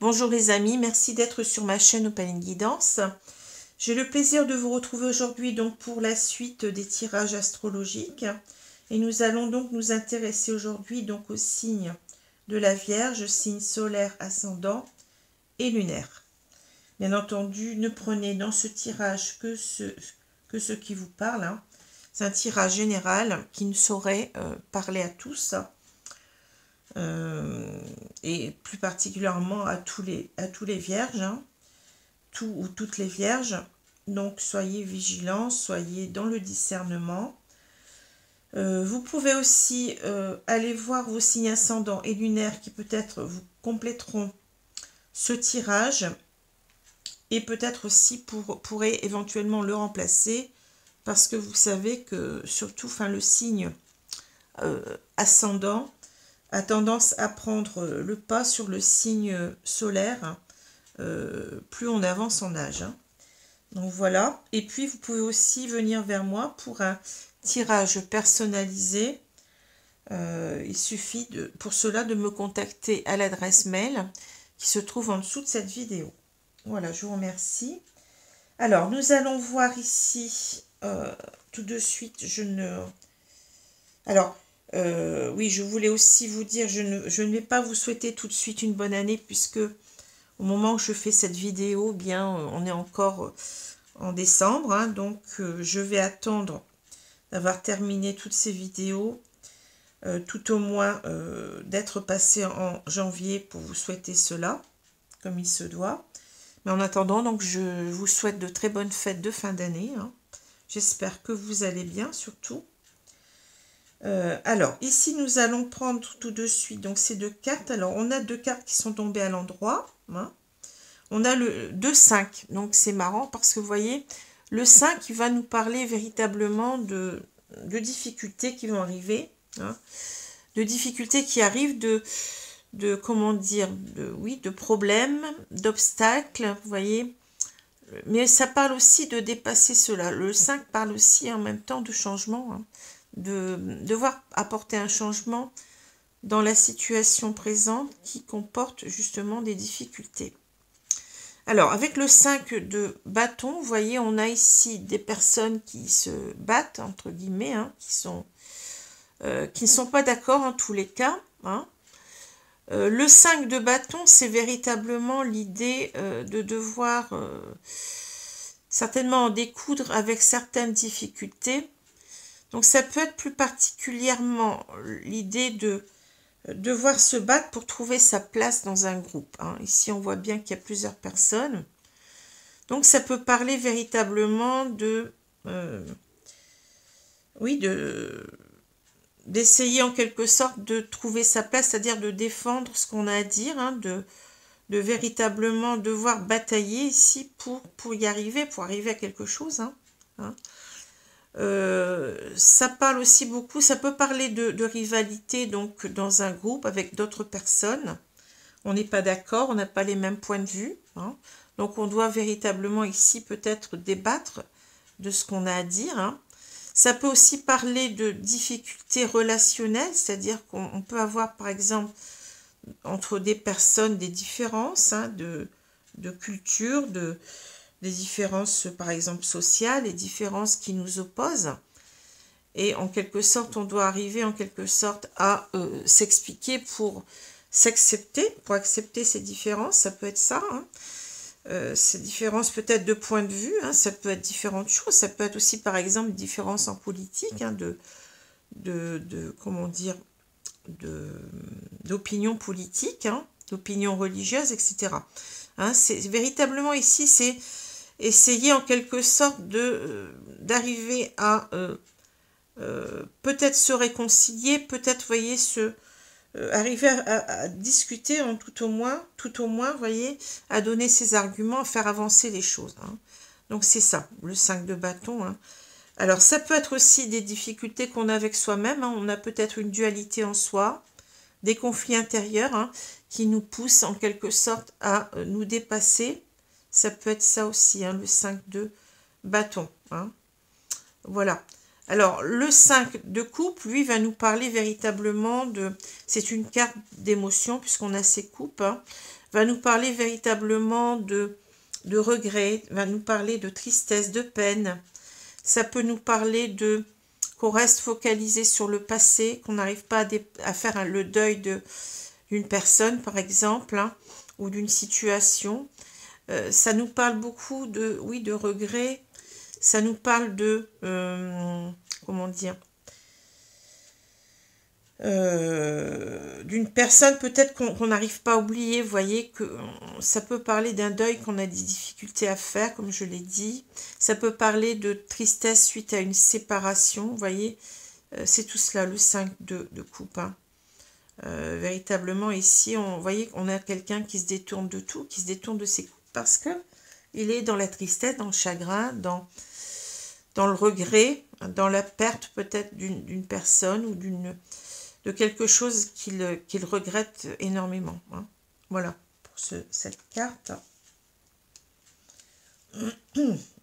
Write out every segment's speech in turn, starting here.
Bonjour les amis, merci d'être sur ma chaîne Opaline Guidance. J'ai le plaisir de vous retrouver aujourd'hui donc pour la suite des tirages astrologiques. Et nous allons donc nous intéresser aujourd'hui donc au signe de la Vierge, signe solaire, ascendant et lunaire. Bien entendu, ne prenez dans ce tirage que ce qui vous parle. Hein. C'est un tirage général qui ne saurait parler à tous. Et plus particulièrement à tous les vierges, hein, tout ou toutes les vierges. Donc soyez vigilants, soyez dans le discernement. Vous pouvez aussi aller voir vos signes ascendants et lunaires qui peut-être vous compléteront ce tirage et peut-être aussi pourrez éventuellement le remplacer parce que vous savez que surtout le signe ascendant a tendance à prendre le pas sur le signe solaire plus on avance en âge. Hein. Donc voilà. Et puis vous pouvez aussi venir vers moi pour un tirage personnalisé. Il suffit pour cela de me contacter à l'adresse mail qui se trouve en dessous de cette vidéo. Voilà, je vous remercie. Alors, nous allons voir ici tout de suite. Alors, oui, je voulais aussi vous dire, je ne vais pas vous souhaiter tout de suite une bonne année puisque au moment où je fais cette vidéo, bien, on est encore en décembre. Hein, donc, je vais attendre d'avoir terminé toutes ces vidéos, tout au moins d'être passé en janvier pour vous souhaiter cela, comme il se doit. Mais en attendant, donc, je vous souhaite de très bonnes fêtes de fin d'année. Hein. J'espère que vous allez bien, surtout. Alors, ici, nous allons prendre tout de suite donc ces deux cartes. Alors, on a deux cartes qui sont tombées à l'endroit. Hein. On a le 2-5. Donc, c'est marrant parce que, vous voyez, le 5, il va nous parler véritablement de difficultés qui vont arriver. Hein, de difficultés qui arrivent, comment dire, de problèmes, d'obstacles, vous voyez. Mais ça parle aussi de dépasser cela. Le 5 parle aussi en même temps de changement, hein. De devoir apporter un changement dans la situation présente qui comporte justement des difficultés. Alors, avec le 5 de bâton, vous voyez, on a ici des personnes qui se battent, entre guillemets, hein, qui ne sont pas d'accord en tous les cas. Hein. Le 5 de bâton, c'est véritablement l'idée de devoir certainement en découdre avec certaines difficultés. Donc ça peut être plus particulièrement l'idée de devoir se battre pour trouver sa place dans un groupe. Hein. Ici, on voit bien qu'il y a plusieurs personnes. Donc ça peut parler véritablement d'essayer en quelque sorte de trouver sa place, c'est-à-dire de défendre ce qu'on a à dire, hein, de véritablement devoir batailler ici pour y arriver, pour arriver à quelque chose. Hein. Ça parle aussi beaucoup, ça peut parler de rivalité donc dans un groupe avec d'autres personnes. On n'est pas d'accord, on n'a pas les mêmes points de vue. Hein. Donc on doit véritablement ici peut-être débattre de ce qu'on a à dire. Hein. Ça peut aussi parler de difficultés relationnelles, c'est-à-dire qu'on peut avoir par exemple entre des personnes des différences hein, de culture, des différences par exemple sociales, des différences qui nous opposent. Et en quelque sorte, on doit arriver en quelque sorte à s'expliquer pour s'accepter, pour accepter ces différences, ça peut être ça. Hein. Ces différences peut-être de point de vue, hein, ça peut être différentes choses, ça peut être aussi par exemple des différences en politique, hein, comment dire, d'opinion politique, hein, d'opinion religieuse, etc. Hein, c'est véritablement ici, c'est essayer en quelque sorte d'arriver à peut-être se réconcilier, peut-être, voyez, arriver à discuter, en tout au moins, vous voyez, à donner ses arguments, à faire avancer les choses. Hein. Donc c'est ça, le 5 de bâton. Hein. Alors ça peut être aussi des difficultés qu'on a avec soi-même. Hein. On a peut-être une dualité en soi, des conflits intérieurs hein, qui nous poussent en quelque sorte à nous dépasser. Ça peut être ça aussi, hein, le 5 de bâton. Hein. Voilà. Alors, le 5 de coupe, lui, va nous parler véritablement de... C'est une carte d'émotion, puisqu'on a ces coupes. Hein. va nous parler véritablement de regret, va nous parler de tristesse, de peine. Ça peut nous parler de qu'on reste focalisé sur le passé, qu'on n'arrive pas à faire le deuil d'une personne, par exemple, hein, ou d'une situation. Ça nous parle beaucoup de, oui, de regret. Ça nous parle de, comment dire, d'une personne peut-être qu'on n'arrive pas à oublier. Vous voyez que ça peut parler d'un deuil qu'on a des difficultés à faire, comme je l'ai dit. Ça peut parler de tristesse suite à une séparation. Vous voyez, c'est tout cela, le 5 de coupe. Hein. Véritablement, ici, vous voyez qu'on a quelqu'un qui se détourne de tout, qui se détourne de ses coupes parce que il est dans la tristesse, dans le chagrin, dans le regret, dans la perte peut-être d'une personne ou de quelque chose qu'il regrette énormément. Hein. Voilà, pour cette carte.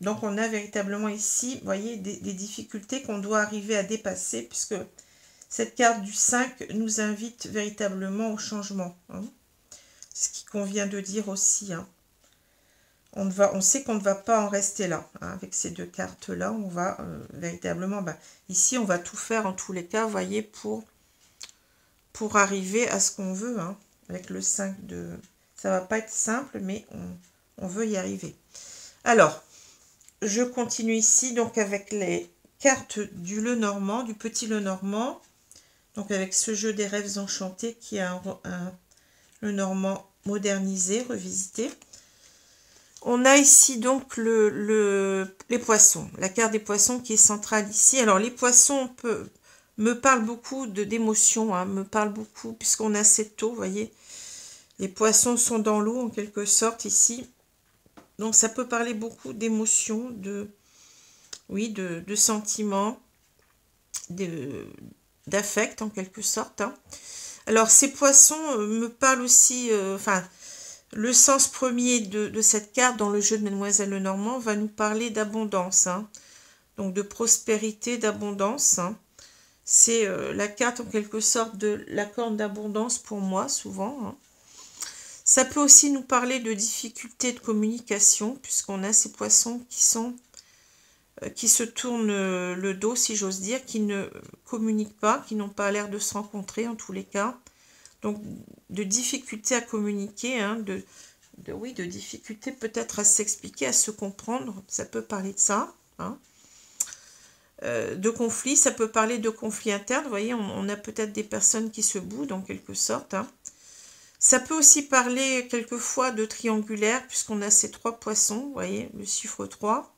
Donc, on a véritablement ici, vous voyez, des difficultés qu'on doit arriver à dépasser, puisque cette carte du 5 nous invite véritablement au changement. Hein. Ce qui convient de dire aussi. Hein. On sait qu'on ne va pas en rester là. Hein. Avec ces deux cartes-là, on va véritablement... ici, on va tout faire en tous les cas, vous voyez, pour arriver à ce qu'on veut. Hein. Avec le 5 de... Ça va pas être simple, mais on veut y arriver. Alors, je continue ici, donc avec les cartes du Lenormand, du petit Lenormand. Donc, avec ce jeu des rêves enchantés qui est un Lenormand modernisé, revisité. On a ici donc les poissons, la carte des poissons qui est centrale ici. Alors les poissons me parlent beaucoup d'émotions, hein, me parlent beaucoup puisqu'on a cette eau, vous voyez. Les poissons sont dans l'eau en quelque sorte ici. Donc ça peut parler beaucoup d'émotions, de sentiments, d'affect en quelque sorte. Hein. Alors ces poissons me parlent aussi, le sens premier de cette carte dans le jeu de Mademoiselle Lenormand va nous parler d'abondance, hein. Donc de prospérité, d'abondance. Hein. C'est la carte en quelque sorte de la corne d'abondance pour moi, souvent. Hein. Ça peut aussi nous parler de difficultés de communication, puisqu'on a ces poissons qui se tournent le dos, si j'ose dire, qui ne communiquent pas, qui n'ont pas l'air de se rencontrer en tous les cas. Donc, de difficultés à communiquer, hein, de difficultés peut-être à s'expliquer, à se comprendre, ça peut parler de ça. Hein. De conflits, ça peut parler de conflits internes, vous voyez, on a peut-être des personnes qui se boudent en quelque sorte. Hein. Ça peut aussi parler quelquefois de triangulaire, puisqu'on a ces trois poissons, vous voyez, le chiffre 3.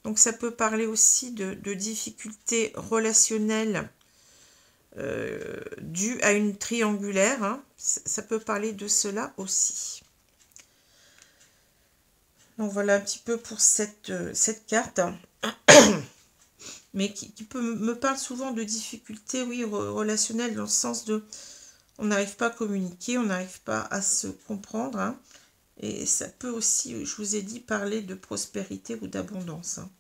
Donc, ça peut parler aussi de difficultés relationnelles dû à une triangulaire, hein. Ça peut parler de cela aussi. Donc voilà un petit peu pour cette carte, mais qui me parle souvent de difficultés, oui, relationnelles, dans le sens de on n'arrive pas à communiquer, on n'arrive pas à se comprendre, hein. Et ça peut aussi, je vous ai dit, parler de prospérité ou d'abondance. Hein.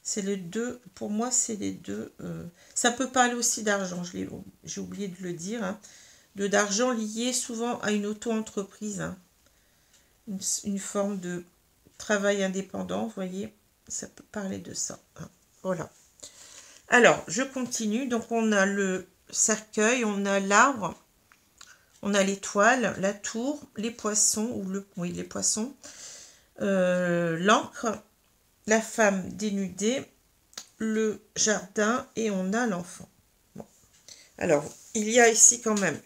C'est les deux, pour moi, c'est les deux. Ça peut parler aussi d'argent, j'ai oublié de le dire. Hein, d'argent lié souvent à une auto-entreprise. Hein, une forme de travail indépendant, vous voyez. Ça peut parler de ça. Hein, voilà. Alors, je continue. Donc, on a le cercueil, on a l'arbre, on a l'étoile, la tour, les poissons, les poissons, l'encre, la femme dénudée, le jardin et on a l'enfant. Bon. Alors, il y a ici quand même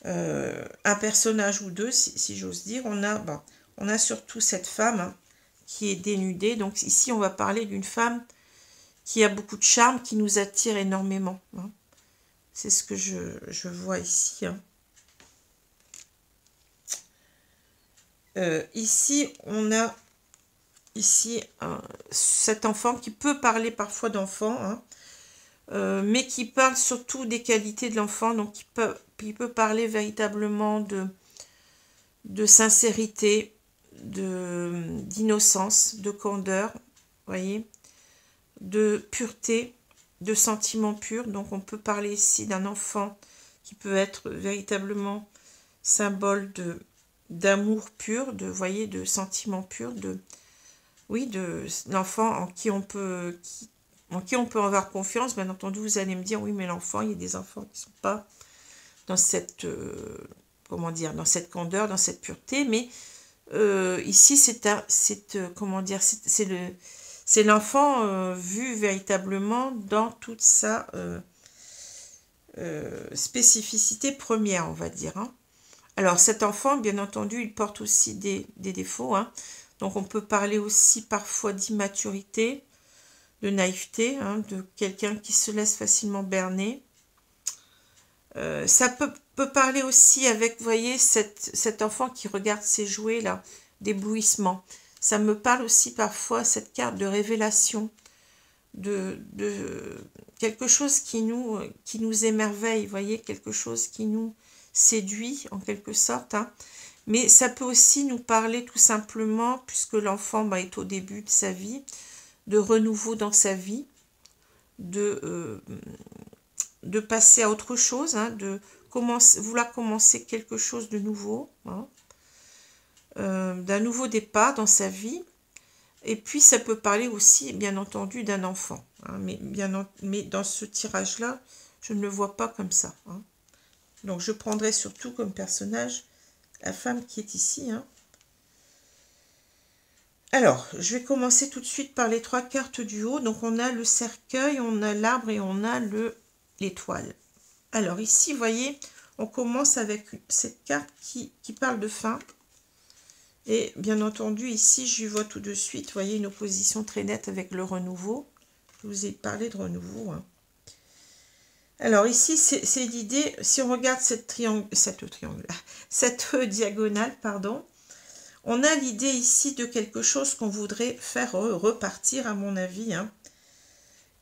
un personnage ou deux, si j'ose dire. On a surtout cette femme, hein, qui est dénudée. Donc ici, on va parler d'une femme qui a beaucoup de charme, qui nous attire énormément. Hein. C'est ce que je vois ici. Hein. Ici, on a cet enfant qui peut parler parfois d'enfant, hein, mais qui parle surtout des qualités de l'enfant, donc il peut parler véritablement de sincérité, d'innocence, de candeur, voyez, de pureté, de sentiments purs. Donc on peut parler ici d'un enfant qui peut être véritablement symbole d'amour pur, de, voyez, de sentiments purs, oui, de l'enfant en qui on peut avoir confiance. Bien entendu, vous allez me dire, oui, mais l'enfant, il y a des enfants qui ne sont pas dans cette, comment dire, dans cette candeur, dans cette pureté, mais ici, comment dire, c'est l'enfant vu véritablement dans toute sa spécificité première, on va dire. Hein. Alors, cet enfant, bien entendu, il porte aussi des défauts. Hein. Donc, on peut parler aussi parfois d'immaturité, de naïveté, hein, de quelqu'un qui se laisse facilement berner. Ça peut parler aussi avec, vous voyez, cet enfant qui regarde ses jouets, là, d'éblouissement. Ça me parle aussi parfois, cette carte de révélation, de quelque chose qui nous émerveille, vous voyez, quelque chose qui nous séduit, en quelque sorte. Hein. Mais ça peut aussi nous parler tout simplement, puisque l'enfant est au début de sa vie, de renouveau dans sa vie, de passer à autre chose, hein, de vouloir commencer quelque chose de nouveau, hein, d'un nouveau départ dans sa vie. Et puis ça peut parler aussi, bien entendu, d'un enfant. Hein, mais dans ce tirage-là, je ne le vois pas comme ça. Hein. Donc je prendrai surtout comme personnage la femme qui est ici. Hein. Alors, je vais commencer tout de suite par les 3 cartes du haut. Donc on a le cercueil, on a l'arbre et on a l'étoile. Alors ici, vous voyez, on commence avec cette carte qui parle de fin. Et bien entendu, ici, je vois tout de suite, vous voyez, une opposition très nette avec le renouveau. Je vous ai parlé de renouveau. Hein. Alors ici, c'est l'idée, si on regarde cette diagonale, pardon, on a l'idée ici de quelque chose qu'on voudrait faire repartir, à mon avis. Hein.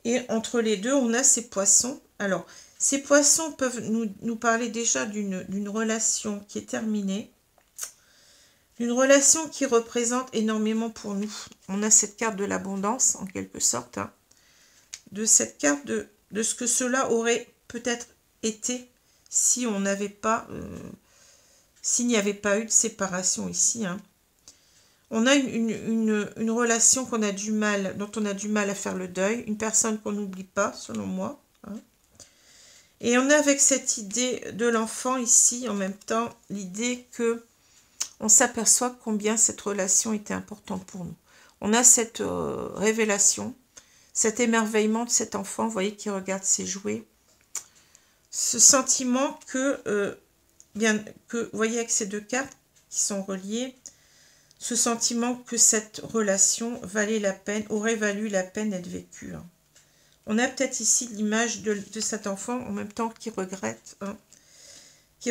Et entre les deux, on a ces poissons. Alors, ces poissons peuvent nous parler déjà d'une relation qui est terminée. Une relation qui représente énormément pour nous. On a cette carte de l'abondance, en quelque sorte. Hein, de cette carte de ce que cela aurait peut-être été si on n'avait pas... s'il n'y avait pas eu de séparation ici. Hein. On a une relation qu'on a du mal, dont on a du mal à faire le deuil. Une personne qu'on n'oublie pas, selon moi. Hein. Et on a avec cette idée de l'enfant ici, en même temps, l'idée que on s'aperçoit combien cette relation était importante pour nous. On a cette révélation, cet émerveillement de cet enfant, vous voyez, qui regarde ses jouets. Ce sentiment que, vous voyez, avec ces 2 cartes qui sont reliées, ce sentiment que cette relation valait la peine, aurait valu la peine d'être vécue. Hein. On a peut-être ici l'image de cet enfant, en même temps, qui regrette, hein, qui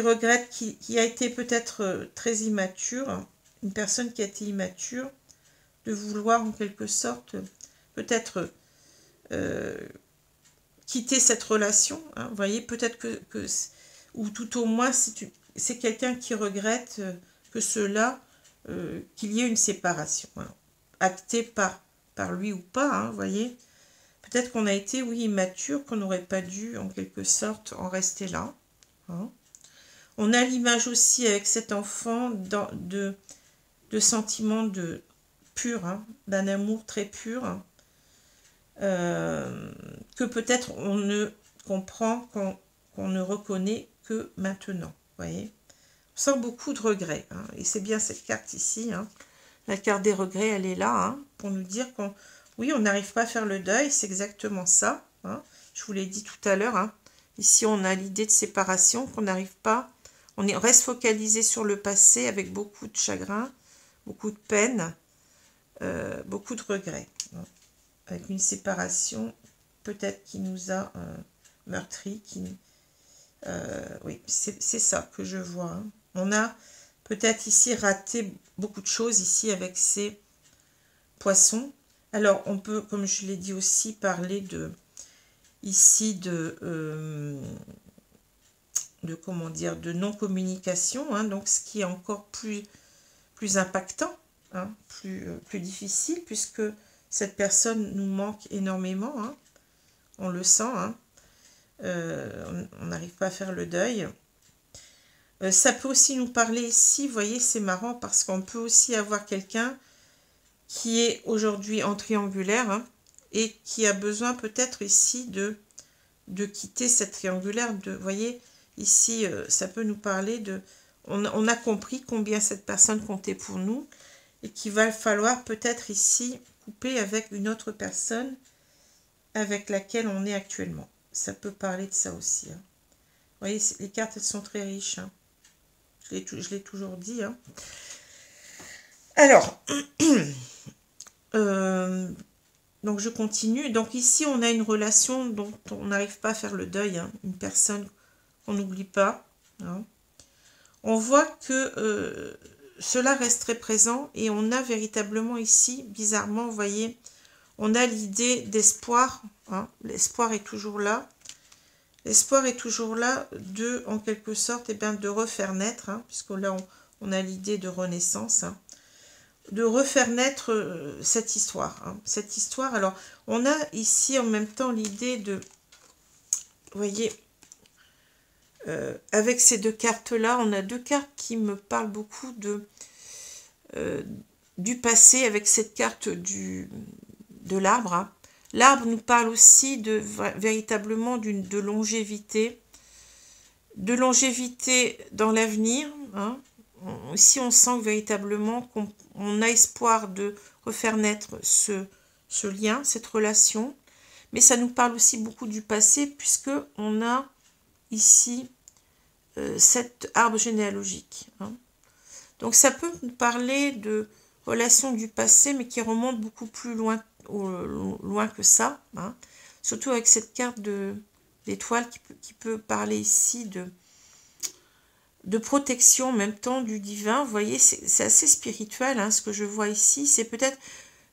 a été peut-être très immature, une personne qui a été immature, de vouloir en quelque sorte peut-être quitter cette relation. Hein, vous voyez, peut-être ou tout au moins c'est quelqu'un qui regrette que qu'il y ait une séparation, hein, actée par lui ou pas, hein, vous voyez. Peut-être qu'on a été, oui, immature, qu'on n'aurait pas dû en quelque sorte en rester là. Hein. On a l'image aussi avec cet enfant de sentiments purs, hein, d'un amour très pur, hein, que peut-être on ne comprend, qu'on ne reconnaît que maintenant. Voyez, on sent beaucoup de regrets. Hein, et c'est bien cette carte ici. Hein, la carte des regrets, elle est là, hein, pour nous dire oui, on n'arrive pas à faire le deuil. C'est exactement ça. Hein, je vous l'ai dit tout à l'heure. Hein, ici, on a l'idée de séparation, qu'on n'arrive pas. On reste focalisé sur le passé avec beaucoup de chagrin, beaucoup de peine, beaucoup de regrets. Hein, avec une séparation peut-être qui nous a meurtri. Oui, c'est ça que je vois. Hein. On a peut-être ici raté beaucoup de choses ici avec ces poissons. Alors, on peut, comme je l'ai dit aussi, parler ici comment dire, de non-communication, hein, donc ce qui est encore plus impactant, hein, plus difficile, puisque cette personne nous manque énormément, hein, on le sent, hein, on n'arrive pas à faire le deuil. Ça peut aussi nous parler ici, vous voyez, c'est marrant parce qu'on peut aussi avoir quelqu'un qui est aujourd'hui en triangulaire, hein, et qui a besoin peut-être ici de quitter cette triangulaire. Vous voyez, ici, ça peut nous parler de... On a compris combien cette personne comptait pour nous et qu'il va falloir peut-être ici couper avec une autre personne avec laquelle on est actuellement. Ça peut parler de ça aussi. Hein. Vous voyez, les cartes, elles sont très riches. Hein. Je l'ai toujours dit. Hein. Alors, donc je continue. Donc ici, on a une relation dont on n'arrive pas à faire le deuil. Hein. Une personne qu'on n'oublie pas. Hein. On voit que cela reste très présent et on a véritablement ici, bizarrement, vous voyez, on a l'idée d'espoir. Hein. L'espoir est toujours là. L'espoir est toujours là de, en quelque sorte, eh bien, de refaire naître, hein, puisque là, on a l'idée de renaissance, hein, de refaire naître cette histoire. Hein, cette histoire, alors, on a ici en même temps l'idée de, vous voyez, avec ces deux cartes-là, on a deux cartes qui me parlent beaucoup du passé, avec cette carte de l'arbre. Hein. L'arbre nous parle aussi véritablement de longévité dans l'avenir. Hein. Ici, on sent véritablement qu'on a espoir de refaire naître ce lien, cette relation. Mais ça nous parle aussi beaucoup du passé, puisque on a ici cet arbre généalogique. Hein. Donc, ça peut nous parler de relations du passé, mais qui remontent beaucoup plus loin que ça, hein. Surtout avec cette carte d'étoile qui peut parler ici de protection en même temps du divin. Vous voyez, c'est assez spirituel, hein, ce que je vois ici. C'est peut-être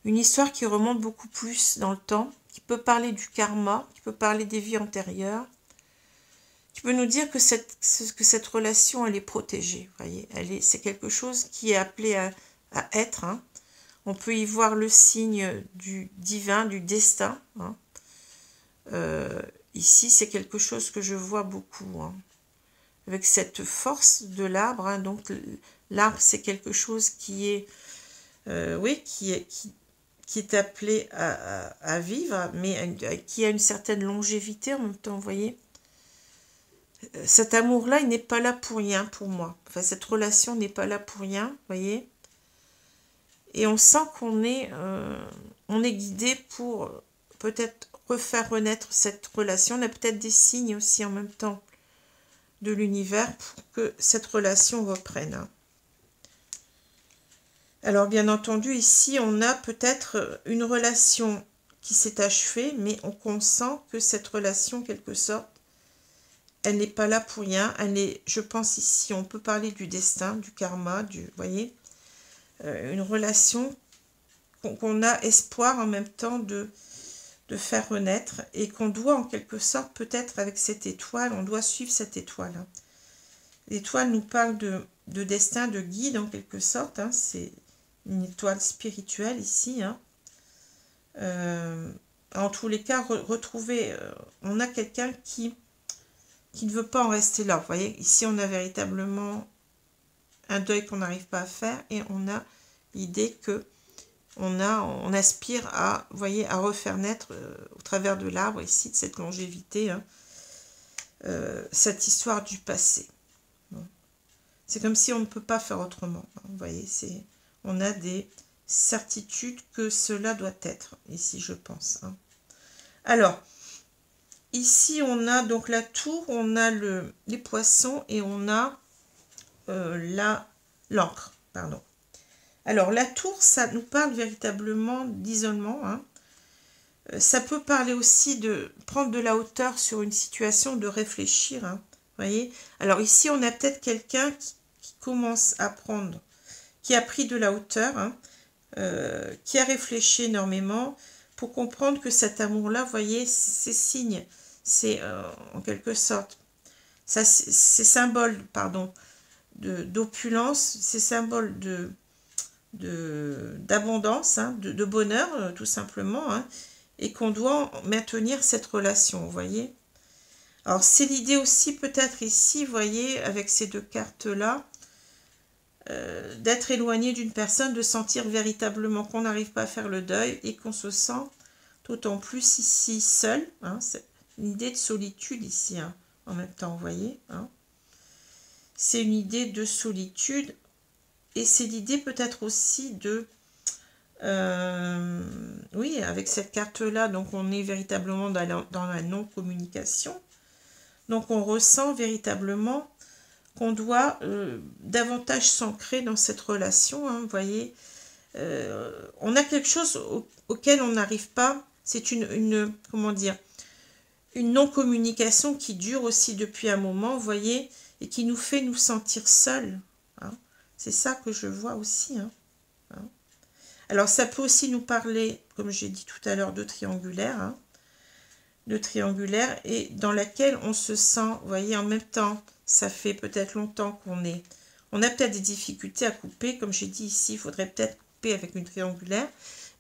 une histoire qui remonte beaucoup plus dans le temps, qui peut parler du karma, qui peut parler des vies antérieures, qui peut nous dire que cette relation, elle est protégée. Vous voyez, c'est quelque chose qui est appelé à être, hein. On peut y voir le signe du divin, du destin. Hein. Ici, c'est quelque chose que je vois beaucoup. Hein. Avec cette force de l'arbre. Hein. Donc, l'arbre, c'est quelque chose qui est, oui, qui est appelé à vivre, mais qui a une certaine longévité en même temps, vous voyez. Cet amour-là, il n'est pas là pour rien pour moi. Enfin, cette relation n'est pas là pour rien, vous voyez. Et on sent qu'on est guidé pour peut-être refaire renaître cette relation. On a peut-être des signes aussi en même temps de l'univers pour que cette relation reprenne. Hein. Alors bien entendu, ici, on a peut-être une relation qui s'est achevée, mais on sent que cette relation, en quelque sorte, elle n'est pas là pour rien. Je pense ici, on peut parler du destin, du karma, vous voyez, une relation qu'on a espoir en même temps de faire renaître et qu'on doit en quelque sorte, peut-être avec cette étoile, on doit suivre cette étoile. Hein. L'étoile nous parle de destin, de guide en quelque sorte. Hein. C'est une étoile spirituelle ici. Hein. En tous les cas, retrouver, on a quelqu'un qui ne veut pas en rester là. Vous voyez, ici on a véritablement un deuil qu'on n'arrive pas à faire et on a l'idée que on aspire à, vous voyez, à refaire naître au travers de l'arbre ici, de cette longévité, hein, cette histoire du passé. Bon. C'est comme si on ne peut pas faire autrement. Hein, vous voyez, on a des certitudes que cela doit être, ici je pense. Hein. Alors, ici on a donc la tour, on a les poissons et on a l'encre, pardon. Alors, la tour, ça nous parle véritablement d'isolement. Hein. Ça peut parler aussi de prendre de la hauteur sur une situation, de réfléchir. Hein. Vous voyez? Alors, ici, on a peut-être quelqu'un qui commence à prendre, qui a pris de la hauteur, hein, qui a réfléchi énormément pour comprendre que cet amour-là, vous voyez, ces signes, c'est en quelque sorte, c'est symbole, pardon, d'opulence, c'est symbole d'abondance, hein, de bonheur, tout simplement, hein, et qu'on doit maintenir cette relation, vous voyez. Alors, c'est l'idée aussi, peut-être ici, vous voyez, avec ces deux cartes-là, d'être éloigné d'une personne, de sentir véritablement qu'on n'arrive pas à faire le deuil et qu'on se sent d'autant plus ici seul. Hein, c'est une idée de solitude ici, hein, en même temps, vous voyez. Hein. C'est une idée de solitude et c'est l'idée peut-être aussi de... oui, avec cette carte-là, donc on est véritablement dans la non-communication. Donc on ressent véritablement qu'on doit davantage s'ancrer dans cette relation. Hein, vous voyez, on a quelque chose auquel on n'arrive pas. C'est comment dire, une non-communication qui dure aussi depuis un moment, vous voyez, et qui nous fait nous sentir seuls. Hein. C'est ça que je vois aussi. Hein. Hein. Alors ça peut aussi nous parler, comme j'ai dit tout à l'heure, de triangulaire. Hein, de triangulaire, et dans laquelle on se sent, vous voyez, en même temps, ça fait peut-être longtemps on a peut-être des difficultés à couper, comme j'ai dit ici, il faudrait peut-être couper avec une triangulaire,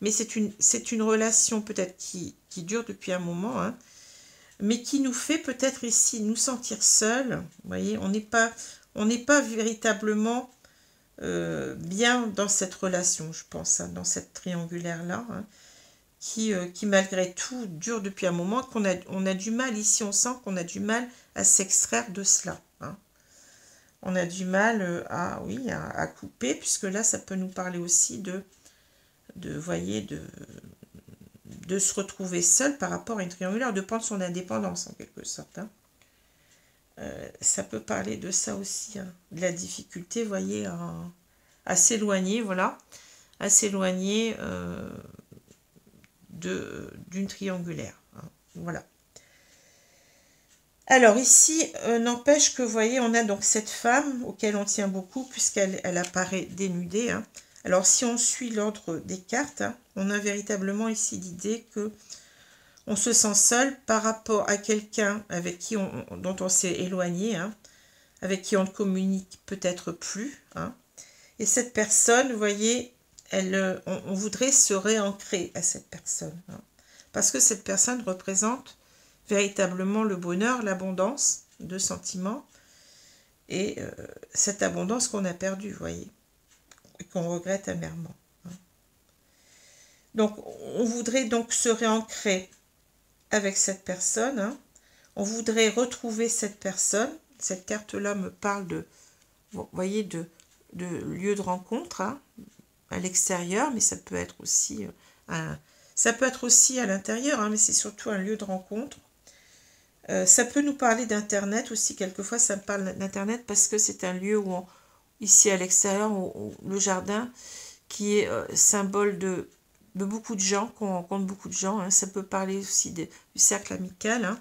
mais c'est une relation peut-être qui dure depuis un moment, hein, mais qui nous fait peut-être ici nous sentir seuls, vous voyez, on n'est pas véritablement bien dans cette relation, je pense, hein, dans cette triangulaire-là, hein, qui malgré tout dure depuis un moment, qu'on a du mal, ici on sent qu'on a du mal à s'extraire de cela. Hein. On a du mal à couper, puisque là ça peut nous parler aussi voyez, de se retrouver seul par rapport à une triangulaire, de prendre son indépendance en quelque sorte. Hein. Ça peut parler de ça aussi, hein, de la difficulté, vous voyez, à s'éloigner, voilà, à s'éloigner d'une triangulaire. Hein, voilà. Alors ici, n'empêche que, vous voyez, on a donc cette femme auquel on tient beaucoup puisqu'elle apparaît dénudée. Hein. Alors si on suit l'ordre des cartes, hein, on a véritablement ici l'idée que on se sent seul par rapport à quelqu'un avec qui dont on s'est éloigné, hein, avec qui on ne communique peut-être plus. Hein. Et cette personne, vous voyez, on voudrait se réancrer à cette personne. Hein, parce que cette personne représente véritablement le bonheur, l'abondance de sentiments et cette abondance qu'on a perdue, vous voyez, et qu'on regrette amèrement. Hein. Donc, on voudrait donc se réancrer avec cette personne. Hein. On voudrait retrouver cette personne. Cette carte-là me parle vous voyez, de lieu de rencontre, hein, à l'extérieur, mais ça peut être aussi à l'intérieur, hein, mais c'est surtout un lieu de rencontre. Ça peut nous parler d'internet aussi, quelquefois ça me parle d'internet parce que c'est un lieu où ici à l'extérieur, le jardin qui est symbole de beaucoup de gens, qu'on rencontre beaucoup de gens. Hein. Ça peut parler aussi du cercle amical. Hein.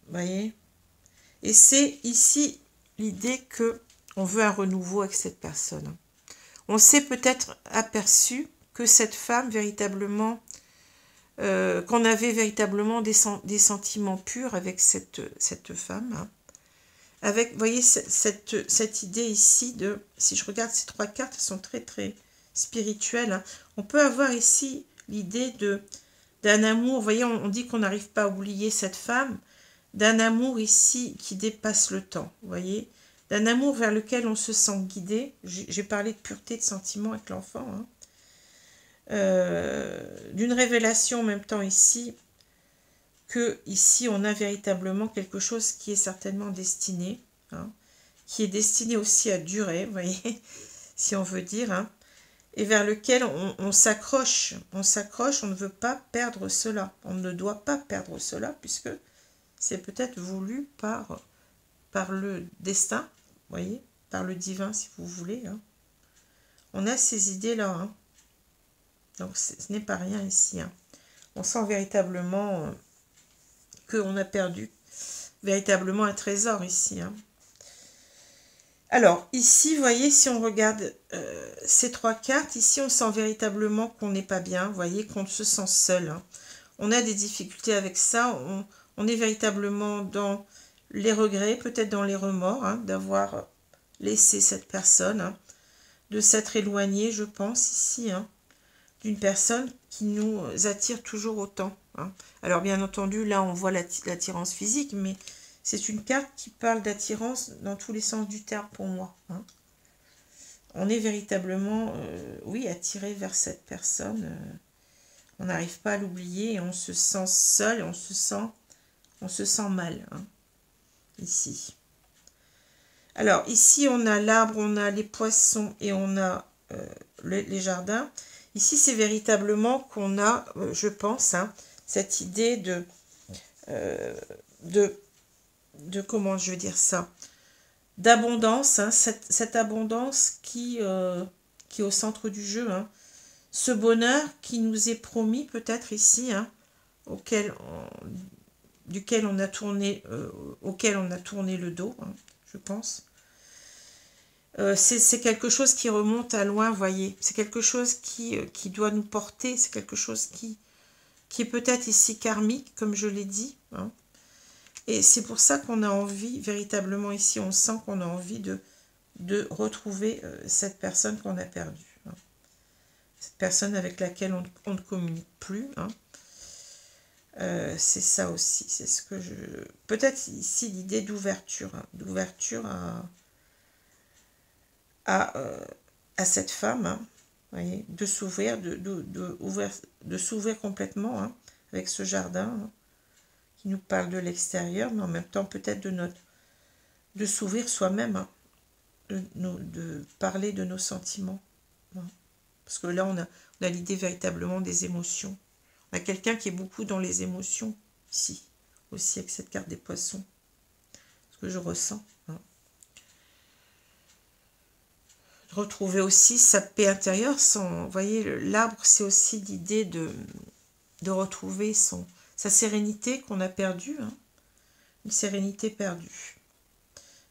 Voyez. Et c'est ici l'idée que on veut un renouveau avec cette personne. Hein. On s'est peut-être aperçu que cette femme véritablement, qu'on avait véritablement des sentiments purs avec cette femme. Hein. Avec, vous voyez, cette idée ici de, si je regarde ces trois cartes, elles sont très très spirituelles. Hein. On peut avoir ici l'idée d'un amour, vous voyez, on dit qu'on n'arrive pas à oublier cette femme, d'un amour ici qui dépasse le temps, vous voyez, d'un amour vers lequel on se sent guidé. J'ai parlé de pureté de sentiment avec l'enfant, hein. D'une révélation en même temps ici, que ici on a véritablement quelque chose qui est certainement destiné, hein, qui est destiné aussi à durer, vous voyez, si on veut dire, hein, et vers lequel on s'accroche, on ne veut pas perdre cela, on ne doit pas perdre cela, puisque c'est peut-être voulu par le destin, vous voyez, par le divin si vous voulez. Hein. On a ces idées-là, hein. Donc ce n'est pas rien ici. Hein. On sent véritablement qu'on a perdu véritablement un trésor ici. Hein. Alors ici, vous voyez, si on regarde ces trois cartes, ici on sent véritablement qu'on n'est pas bien, vous voyez, qu'on se sent seul. Hein. On a des difficultés avec ça, on est véritablement dans les regrets, peut-être dans les remords, hein, d'avoir laissé cette personne, hein, de s'être éloigné, je pense, ici, hein, d'une personne qui nous attire toujours autant. Hein. Alors bien entendu, là on voit l'attirance physique, mais c'est une carte qui parle d'attirance dans tous les sens du terme pour moi. Hein. On est véritablement, oui, attiré vers cette personne. On n'arrive pas à l'oublier et on se sent seul et on se sent mal. Hein, ici. Alors ici on a l'arbre, on a les poissons et on a les jardins. Ici c'est véritablement qu'on a, je pense, hein, cette idée de comment je veux dire ça, d'abondance, hein, cette abondance qui est au centre du jeu, hein. Ce bonheur qui nous est promis peut-être ici, hein, auquel on a tourné le dos, hein, je pense. C'est quelque chose qui remonte à loin, voyez. C'est quelque chose qui doit nous porter, c'est quelque chose qui est peut-être ici karmique, comme je l'ai dit, hein. Et c'est pour ça qu'on a envie, véritablement ici, on sent qu'on a envie de retrouver cette personne qu'on a perdue. Hein. Cette personne avec laquelle on ne communique plus. Hein. C'est ça aussi, c'est ce que je... Peut-être ici l'idée d'ouverture, hein, d'ouverture à cette femme, hein, voyez, de s'ouvrir, de s'ouvrir complètement, hein, avec ce jardin, hein, qui nous parle de l'extérieur, mais en même temps peut-être de s'ouvrir soi-même, hein, de parler de nos sentiments. Hein. Parce que là, on a l'idée véritablement des émotions. On a quelqu'un qui est beaucoup dans les émotions, ici, aussi avec cette carte des poissons. Ce que je ressens. Hein. Retrouver aussi sa paix intérieure. Vous voyez, l'arbre, c'est aussi l'idée de retrouver sa sérénité qu'on a perdue. Hein. Une sérénité perdue.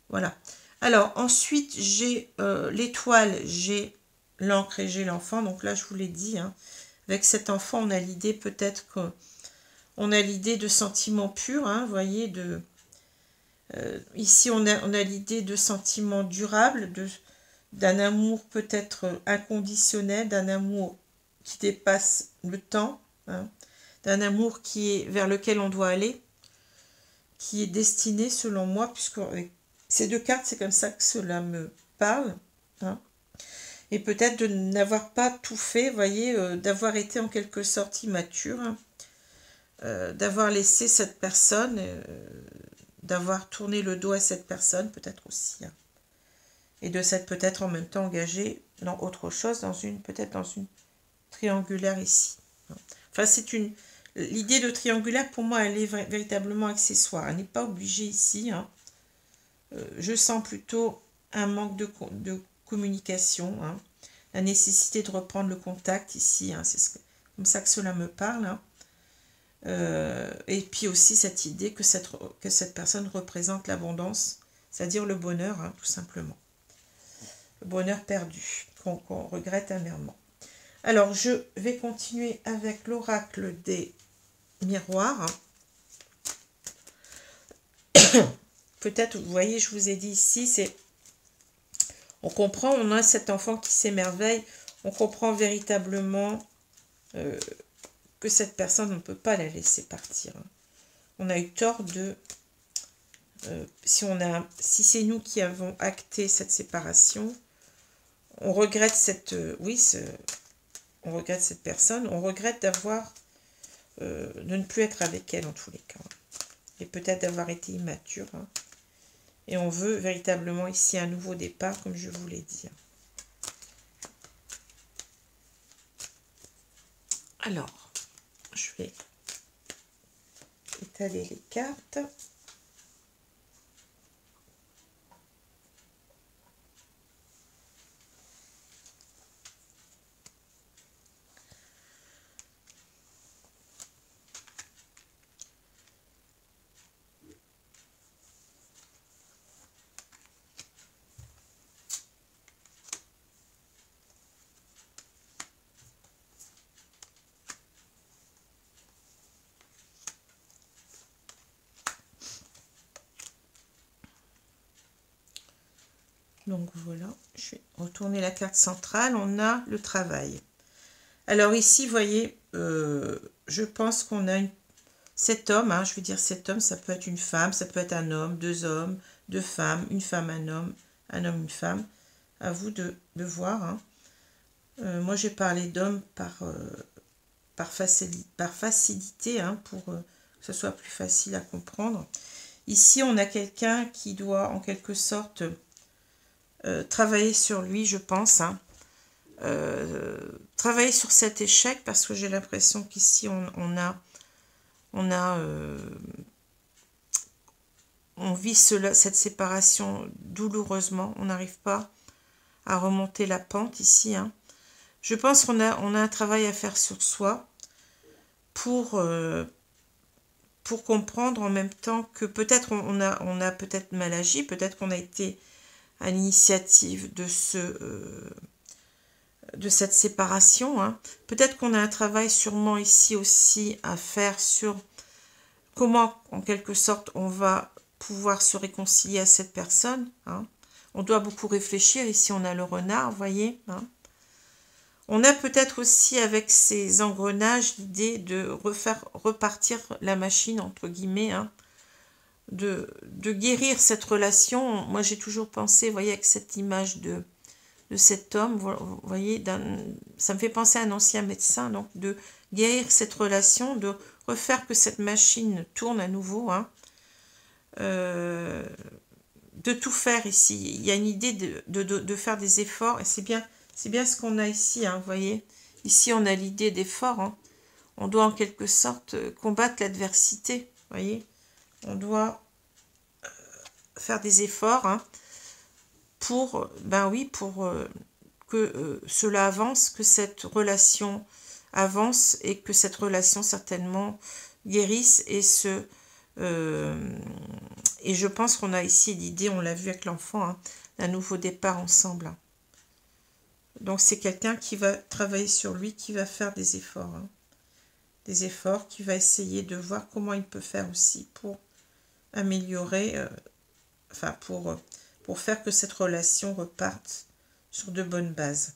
Voilà. Alors, ensuite, j'ai l'étoile, j'ai l'encre et j'ai l'enfant. Donc là, je vous l'ai dit, hein, avec cet enfant, on a l'idée peut-être qu'on a l'idée de sentiments purs. Hein, vous voyez, ici, on a l'idée de sentiments durables, d'un amour peut-être inconditionnel, d'un amour qui dépasse le temps, hein, d'un amour vers lequel on doit aller, qui est destiné selon moi, puisque avec ces deux cartes, c'est comme ça que cela me parle, hein, et peut-être de n'avoir pas tout fait, vous voyez, d'avoir été en quelque sorte immature, hein, d'avoir laissé cette personne, d'avoir tourné le dos à cette personne, peut-être aussi, hein, et de s'être peut-être en même temps engagé dans autre chose, peut-être dans une triangulaire ici. Enfin, l'idée de triangulaire, pour moi, elle est véritablement accessoire. Elle n'est pas obligée ici. Hein. Je sens plutôt un manque de communication. Hein. La nécessité de reprendre le contact ici. Hein. C'est comme ça que cela me parle. Hein. Et puis aussi cette idée que cette personne représente l'abondance, c'est-à-dire le bonheur, hein, tout simplement. Le bonheur perdu, qu'on regrette amèrement. Alors, je vais continuer avec l'oracle des miroirs. Peut-être, vous voyez, je vous ai dit ici, on comprend, on a cet enfant qui s'émerveille, on comprend véritablement que cette personne, on ne peut pas la laisser partir. Hein. On a eu tort si c'est nous qui avons acté cette séparation, on regrette on regrette cette personne, on regrette de ne plus être avec elle en tous les cas. Et peut-être d'avoir été immature. Hein. Et on veut véritablement ici un nouveau départ, comme je vous l'ai dit. Alors, je vais étaler les cartes. Donc voilà, je vais retourner la carte centrale. On a le travail. Alors ici, vous voyez, je pense qu'on a cet homme, hein, je veux dire cet homme, ça peut être une femme, ça peut être un homme, deux hommes, deux femmes, une femme, un homme, une femme. À vous de voir. Hein. Moi, j'ai parlé d'homme par facilité, hein, pour que ce soit plus facile à comprendre. Ici, on a quelqu'un qui doit, en quelque sorte, travailler sur lui, je pense. Hein. Travailler sur cet échec, parce que j'ai l'impression qu'ici, on vit cette séparation douloureusement. On n'arrive pas à remonter la pente ici. Hein. Je pense qu'on a un travail à faire sur soi pour comprendre en même temps que peut-être on a peut-être mal agi, peut-être qu'on a été à l'initiative de cette séparation. Hein. Peut-être qu'on a un travail sûrement ici aussi à faire sur comment, en quelque sorte, on va pouvoir se réconcilier à cette personne. Hein. On doit beaucoup réfléchir. Ici, on a le renard, vous voyez. Hein. On a peut-être aussi, avec ces engrenages, l'idée de repartir la machine, entre guillemets, hein, de guérir cette relation. Moi, j'ai toujours pensé, vous voyez, avec cette image de cet homme, vous voyez, ça me fait penser à un ancien médecin, donc de guérir cette relation, de refaire que cette machine tourne à nouveau, hein, de tout faire ici. Il y a une idée de faire des efforts, et c'est bien ce qu'on a ici, hein, vous voyez. Ici, on a l'idée d'effort, hein. On doit en quelque sorte combattre l'adversité, vous voyez. On doit faire des efforts, hein, pour, ben oui, pour que cela avance, que cette relation avance et que cette relation certainement guérisse et et je pense qu'on a ici l'idée, on l'a vu avec l'enfant, hein, d'un nouveau départ ensemble. Hein. Donc c'est quelqu'un qui va travailler sur lui, qui va faire des efforts. Hein. Des efforts, qui va essayer de voir comment il peut faire aussi pour améliorer, enfin pour faire que cette relation reparte sur de bonnes bases.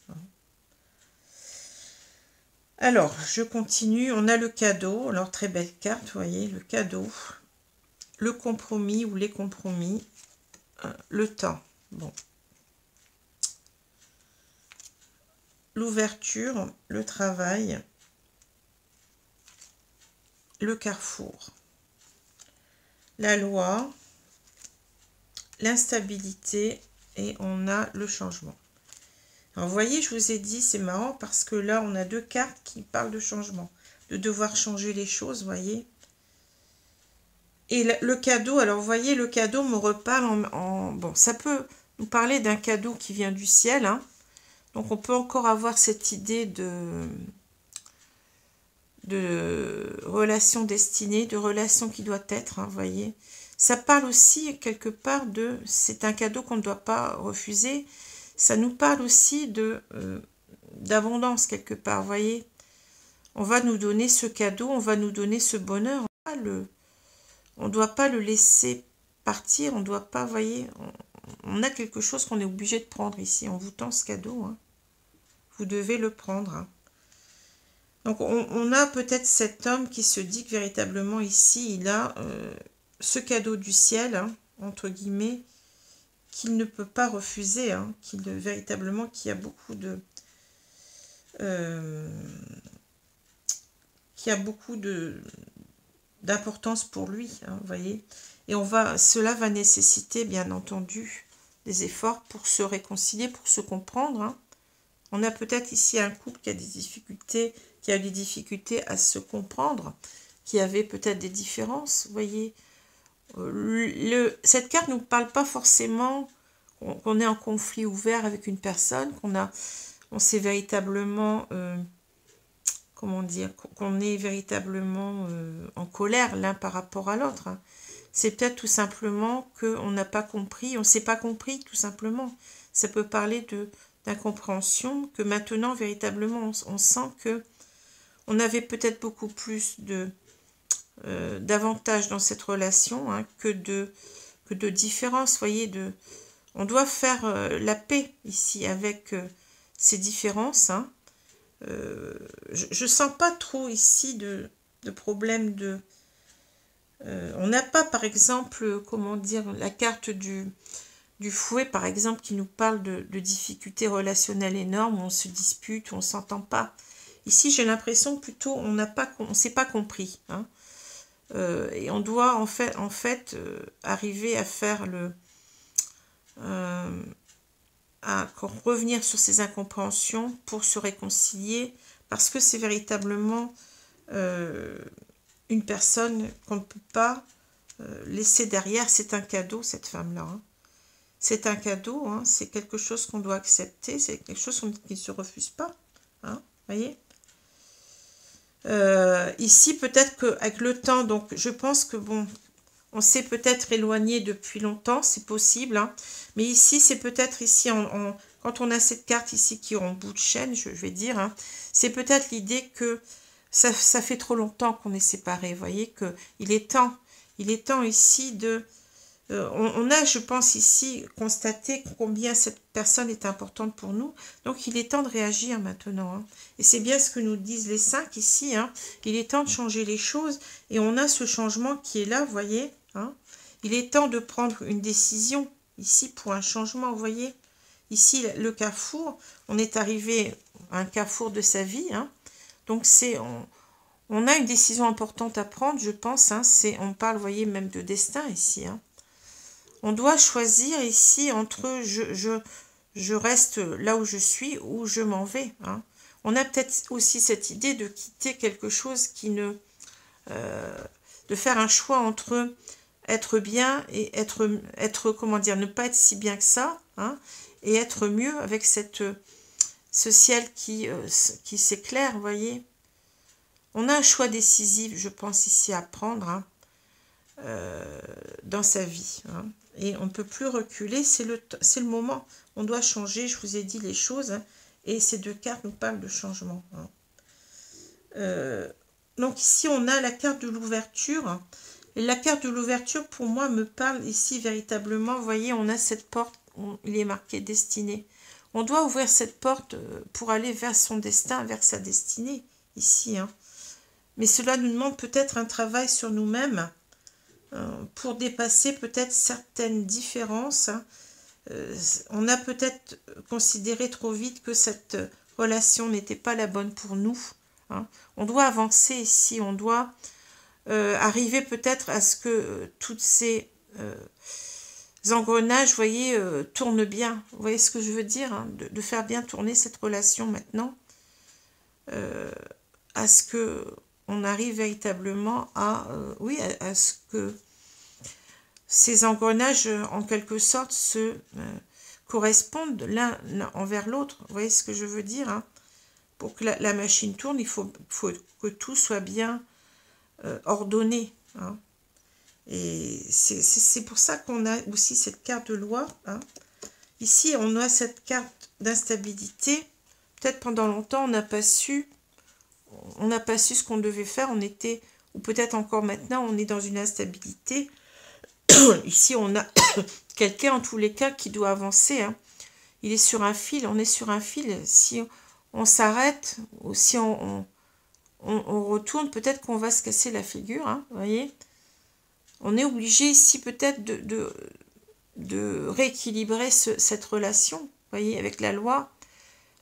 Alors, je continue. On a le cadeau. Alors, très belle carte, vous voyez, le cadeau. Le compromis ou les compromis. Le temps. Bon. L'ouverture, le travail. Le carrefour. La loi. L'instabilité. Et on a le changement. Alors, vous voyez, je vous ai dit, c'est marrant parce que là, on a deux cartes qui parlent de changement, de devoir changer les choses, vous voyez. Et le cadeau, alors, vous voyez, le cadeau me reparle bon, ça peut nous parler d'un cadeau qui vient du ciel, hein. Donc, on peut encore avoir cette idée de relation destinée, de relation qui doit être, hein, vous voyez. Ça parle aussi, quelque part, c'est un cadeau qu'on ne doit pas refuser. Ça nous parle aussi d'abondance quelque part, vous voyez. On va nous donner ce cadeau, on va nous donner ce bonheur. On ne doit pas le laisser partir, on ne doit pas, vous voyez, on a quelque chose qu'on est obligé de prendre ici. On vous tend ce cadeau, hein. Vous devez le prendre. Hein. Donc on a peut-être cet homme qui se dit que véritablement ici, il a ce cadeau du ciel, hein, entre guillemets, qu'il ne peut pas refuser, hein, véritablement qu'il y a beaucoup d'importance pour lui, hein, vous voyez. Et cela va nécessiter, bien entendu, des efforts pour se réconcilier, pour se comprendre. Hein. On a peut-être ici un couple qui a des difficultés à se comprendre, qui avait peut-être des différences, vous voyez. Cette carte ne nous parle pas forcément qu'on est en conflit ouvert avec une personne, on s'est véritablement, comment dire, qu'on est véritablement en colère l'un par rapport à l'autre. Hein. C'est peut-être tout simplement qu'on n'a pas compris, on ne s'est pas compris tout simplement. Ça peut parler d'incompréhension, que maintenant véritablement on sent que on avait peut-être beaucoup plus d'avantages dans cette relation, hein, que de différences, vous voyez, on doit faire la paix ici avec ces différences, hein, je sens pas trop ici de problème de... on n'a pas, par exemple, comment dire, la carte du fouet, par exemple, qui nous parle de difficultés relationnelles énormes, où on se dispute, où on ne s'entend pas. Ici, j'ai l'impression plutôt on s'est pas compris. Hein. Et on doit en fait arriver à faire à revenir sur ces incompréhensions pour se réconcilier, parce que c'est véritablement une personne qu'on ne peut pas laisser derrière. C'est un cadeau, cette femme-là. Hein. C'est un cadeau, hein. C'est quelque chose qu'on doit accepter, c'est quelque chose qui ne se refuse pas. Hein, voyez. Ici, peut-être qu'avec le temps, donc je pense que bon, on s'est peut-être éloigné depuis longtemps, c'est possible. Hein, mais ici, c'est peut-être ici, quand on a cette carte ici qui est en bout de chaîne, je vais dire, hein, c'est peut-être l'idée que ça fait trop longtemps qu'on est séparés. Vous voyez qu'il est temps ici de... on a, je pense, ici constaté combien cette personne est importante pour nous. Donc, il est temps de réagir maintenant. Hein. Et c'est bien ce que nous disent les 5 ici. Hein. Il est temps de changer les choses. Et on a ce changement qui est là, vous voyez. Hein. Il est temps de prendre une décision ici pour un changement, vous voyez. Ici, le carrefour. On est arrivé à un carrefour de sa vie. Hein. Donc, on a une décision importante à prendre, je pense. Hein. On parle, vous voyez, même de destin ici. Hein. On doit choisir ici entre je reste là où je suis ou je m'en vais. Hein. On a peut-être aussi cette idée de quitter quelque chose qui ne... de faire un choix entre être bien et être comment dire, ne pas être si bien que ça, hein, et être mieux avec ce ciel qui s'éclaire, vous voyez. On a un choix décisif, je pense, ici à prendre, hein, dans sa vie. Hein. Et on ne peut plus reculer, c'est le moment. On doit changer, je vous ai dit les choses. Hein, et ces 2 cartes nous parlent de changement. Hein. Donc ici, on a la carte de l'ouverture. Et la carte de l'ouverture, pour moi, me parle ici véritablement. Vous voyez, on a cette porte, il est marqué destinée. On doit ouvrir cette porte pour aller vers son destin, vers sa destinée, ici. Hein. Mais cela nous demande peut-être un travail sur nous-mêmes, pour dépasser peut-être certaines différences. Hein. On a peut-être considéré trop vite que cette relation n'était pas la bonne pour nous. Hein. On doit avancer ici, on doit arriver peut-être à ce que toutes ces engrenages, vous voyez, tournent bien. Vous voyez ce que je veux dire, hein, de faire bien tourner cette relation maintenant, à ce que on arrive véritablement à, oui, à ce que ces engrenages, en quelque sorte, se correspondent l'un envers l'autre. Vous voyez ce que je veux dire, hein? Pour que la machine tourne, il faut que tout soit bien ordonné. Hein? Et c'est pour ça qu'on a aussi cette carte de loi. Hein? Ici, on a cette carte d'instabilité. Peut-être pendant longtemps, on n'a pas su ce qu'on devait faire. On était, ou peut-être encore maintenant, on est dans une instabilité. Ici, on a quelqu'un, en tous les cas, qui doit avancer. Hein. Il est sur un fil, on est sur un fil. Si on s'arrête, ou si on retourne, peut-être qu'on va se casser la figure. Hein, vous voyez, on est obligé ici peut-être de rééquilibrer cette relation. Vous voyez, avec la loi.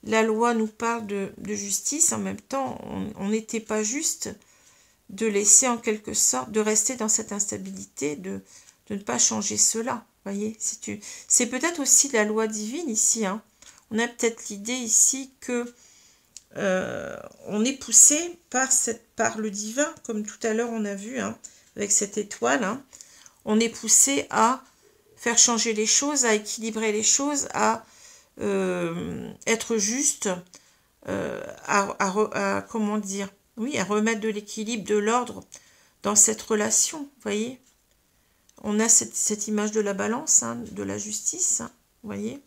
La loi nous parle de justice. En même temps, on n'était pas juste de laisser en quelque sorte, de rester dans cette instabilité, de ne pas changer cela. Voyez, c'est peut-être aussi la loi divine ici. Hein. On a peut-être l'idée ici que on est poussé par le divin, comme tout à l'heure on a vu, hein, avec cette étoile. Hein. On est poussé à faire changer les choses, à équilibrer les choses, à être juste, comment dire, oui, à remettre de l'équilibre, de l'ordre dans cette relation. Vous voyez, on a cette image de la balance, hein, de la justice, hein, vous voyez.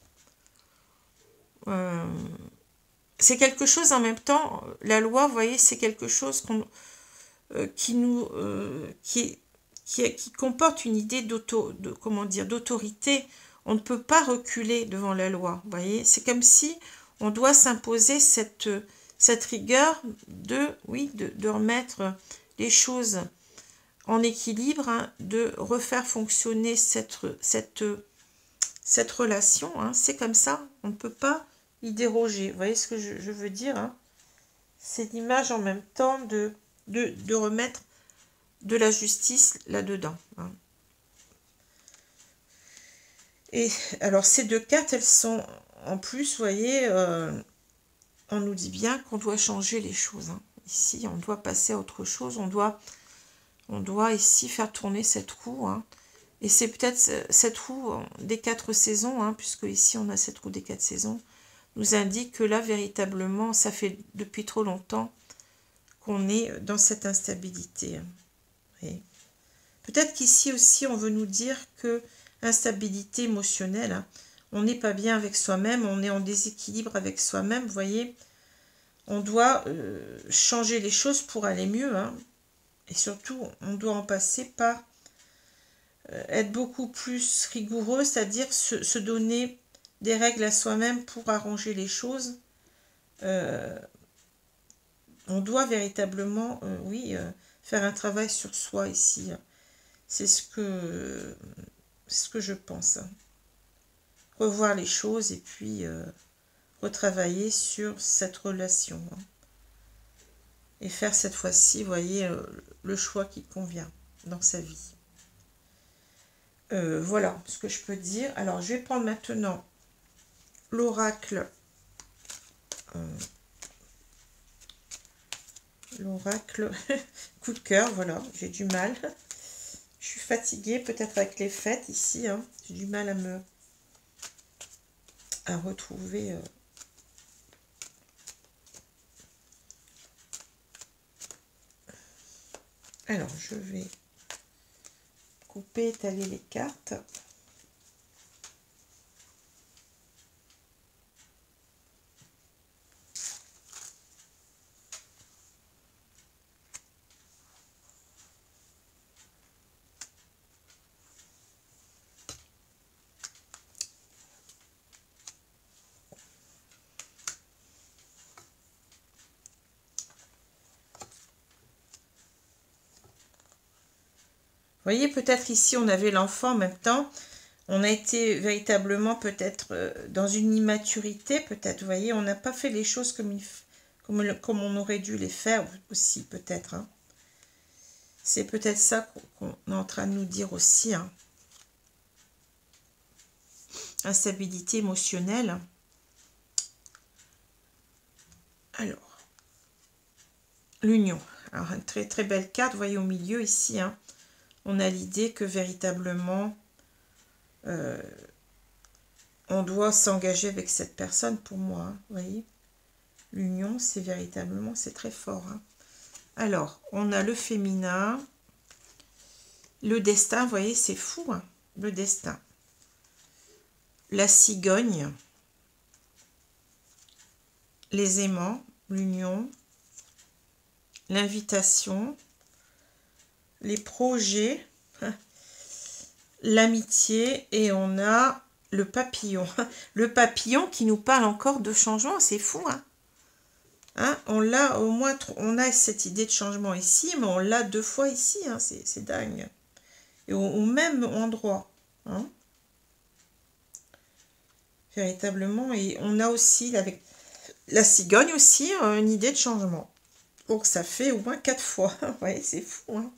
C'est quelque chose en même temps, la loi, vous voyez, c'est quelque chose qui comporte une idée d'autorité. On ne peut pas reculer devant la loi, vous voyez. C'est comme si on doit s'imposer cette cette rigueur oui, de remettre les choses en équilibre, hein, de refaire fonctionner cette relation, hein. C'est comme ça, on ne peut pas y déroger. Vous voyez ce que je veux dire, hein? C'est l'image en même temps de remettre de la justice là-dedans, hein. Et alors, ces deux cartes, elles sont, en plus, vous voyez, on nous dit bien qu'on doit changer les choses, hein. Ici, on doit passer à autre chose, on doit ici faire tourner cette roue, hein. Et c'est peut-être cette roue des 4 saisons, hein, puisque ici, on a cette roue des 4 saisons, nous indique que là, véritablement, ça fait depuis trop longtemps qu'on est dans cette instabilité. Peut-être qu'ici aussi, on veut nous dire que instabilité émotionnelle, hein, on n'est pas bien avec soi-même, on est en déséquilibre avec soi-même, vous voyez, on doit changer les choses pour aller mieux, hein, et surtout, on doit en passer par être beaucoup plus rigoureux, c'est-à-dire se donner des règles à soi-même pour arranger les choses. On doit véritablement, oui, faire un travail sur soi ici. C'est ce que je pense. Revoir les choses et puis retravailler sur cette relation. Hein. Et faire cette fois-ci, vous voyez, le choix qui convient dans sa vie. Voilà ce que je peux dire. Alors, je vais prendre maintenant l'oracle. L'oracle coup de cœur, voilà, j'ai du mal. Je suis fatiguée, peut-être avec les fêtes ici. Hein. J'ai du mal à retrouver... Alors, je vais couper, étaler les cartes. Vous voyez, peut-être ici, on avait l'enfant en même temps. On a été véritablement peut-être dans une immaturité, peut-être. Vous voyez, on n'a pas fait les choses comme on aurait dû les faire aussi, peut-être. Hein. C'est peut-être ça qu'on est en train de nous dire aussi. Hein. Instabilité émotionnelle. Alors, l'union. Alors, une très très belle carte, vous voyez au milieu ici, hein. On a l'idée que véritablement, on doit s'engager avec cette personne pour moi. Hein, vous voyez, l'union, c'est véritablement, c'est très fort. Hein. Alors, on a le féminin, le destin, vous voyez, c'est fou, hein, le destin. La cigogne, les aimants, l'union, l'invitation, les projets, l'amitié, et on a le papillon. Le papillon qui nous parle encore de changement, c'est fou, hein, hein, on l'a au moins, on a cette idée de changement ici, mais on l'a 2 fois ici, hein, c'est dingue. Et au même endroit, hein, véritablement, et on a aussi, avec la cigogne aussi, une idée de changement. Donc ça fait au moins 4 fois, vous voyez, c'est fou, hein.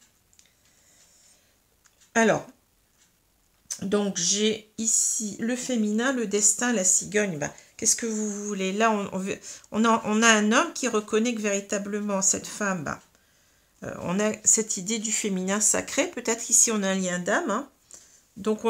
Alors, donc j'ai ici le féminin, le destin, la cigogne. Ben, qu'est-ce que vous voulez? Là, on a un homme qui reconnaît que véritablement cette femme, ben, on a cette idée du féminin sacré. Peut-être ici on a un lien d'âme. Hein. Donc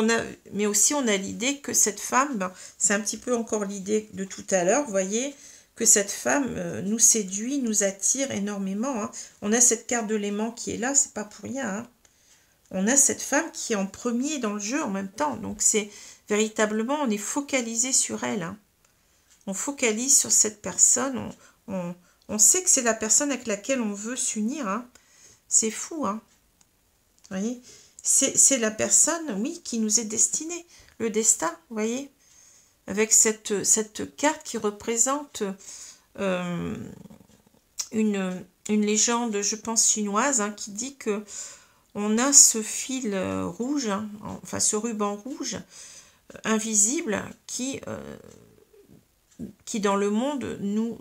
mais aussi on a l'idée que cette femme, ben, c'est un petit peu encore l'idée de tout à l'heure, vous voyez, que cette femme nous séduit, nous attire énormément. Hein. On a cette carte de l'aimant qui est là, c'est pas pour rien. Hein. On a cette femme qui est en premier dans le jeu en même temps. Donc, c'est véritablement, on est focalisé sur elle. Hein. On focalise sur cette personne. On sait que c'est la personne avec laquelle on veut s'unir. Hein. C'est fou. Hein. Vous voyez, c'est la personne, oui, qui nous est destinée. Le destin, vous voyez. Avec cette carte qui représente une légende, je pense, chinoise, hein, qui dit que on a ce fil rouge, hein, enfin ce ruban rouge invisible qui dans le monde nous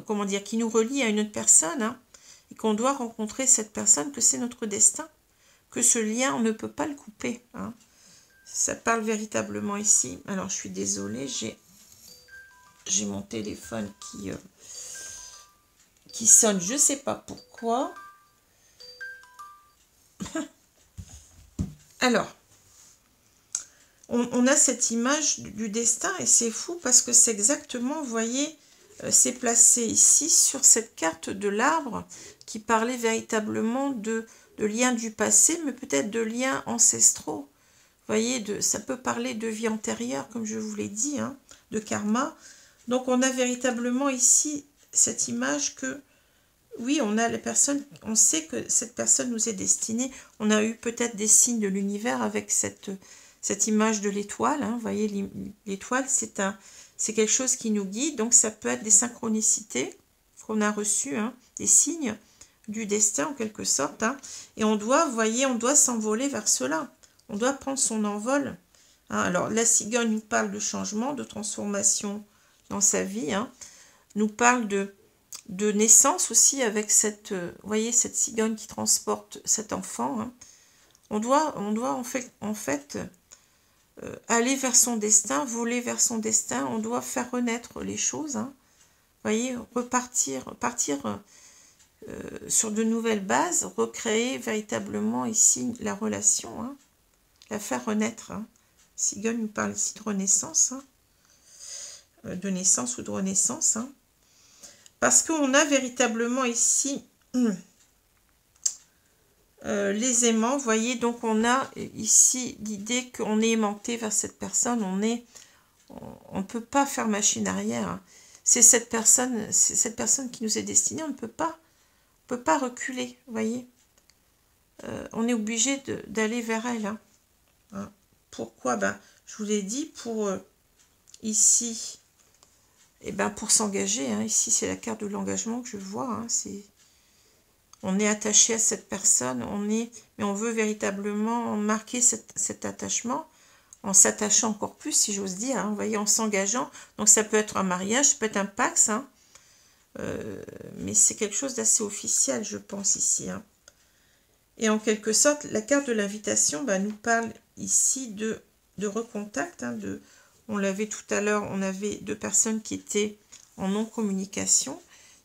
comment dire, qui nous relie à une autre personne, hein, et qu'on doit rencontrer cette personne, que c'est notre destin, que ce lien on ne peut pas le couper, hein. Ça parle véritablement ici. Alors je suis désolée, j'ai mon téléphone qui sonne, je sais pas pourquoi. Alors on a cette image du destin et c'est fou parce que c'est exactement, vous voyez, c'est placé ici sur cette carte de l'arbre qui parlait véritablement de liens du passé, mais peut-être de liens ancestraux. Vous voyez, ça peut parler de vie antérieure, comme je vous l'ai dit, hein, de karma. Donc on a véritablement ici cette image que, oui, on a les personnes, on sait que cette personne nous est destinée. On a eu peut-être des signes de l'univers avec cette image de l'étoile, hein. Vous voyez, l'étoile, c'est quelque chose qui nous guide, donc ça peut être des synchronicités qu'on a reçues, hein, des signes du destin en quelque sorte, hein. Et on doit, vous voyez, on doit s'envoler vers cela, on doit prendre son envol, hein. Alors la cigogne nous parle de changement, de transformation dans sa vie, hein, nous parle de naissance aussi avec cette, vous voyez, cette cigogne qui transporte cet enfant, hein. On doit en fait aller vers son destin, voler vers son destin, on doit faire renaître les choses, hein. Vous voyez, partir sur de nouvelles bases, recréer véritablement ici la relation, hein, la faire renaître, hein. Cigogne nous parle ici de renaissance, hein, de naissance ou de renaissance, hein, parce qu'on a véritablement ici les aimants, vous voyez, donc on a ici l'idée qu'on est aimanté vers cette personne, on ne peut pas faire machine arrière, hein. C'est cette personne qui nous est destinée, on ne peut pas reculer, vous voyez. On est obligé d'aller vers elle, hein. Hein. Pourquoi? Ben, je vous l'ai dit, pour ici, et ben pour s'engager, hein. Ici c'est la carte de l'engagement que je vois, hein. On est attaché à cette personne, mais on veut véritablement marquer cet attachement, en s'attachant encore plus, si j'ose dire, hein, vous voyez, en s'engageant. Donc ça peut être un mariage, ça peut être un pax, hein, mais c'est quelque chose d'assez officiel, je pense, ici, hein. Et en quelque sorte, la carte de l'invitation nous parle ici de recontact, hein, on l'avait tout à l'heure, on avait deux personnes qui étaient en non-communication.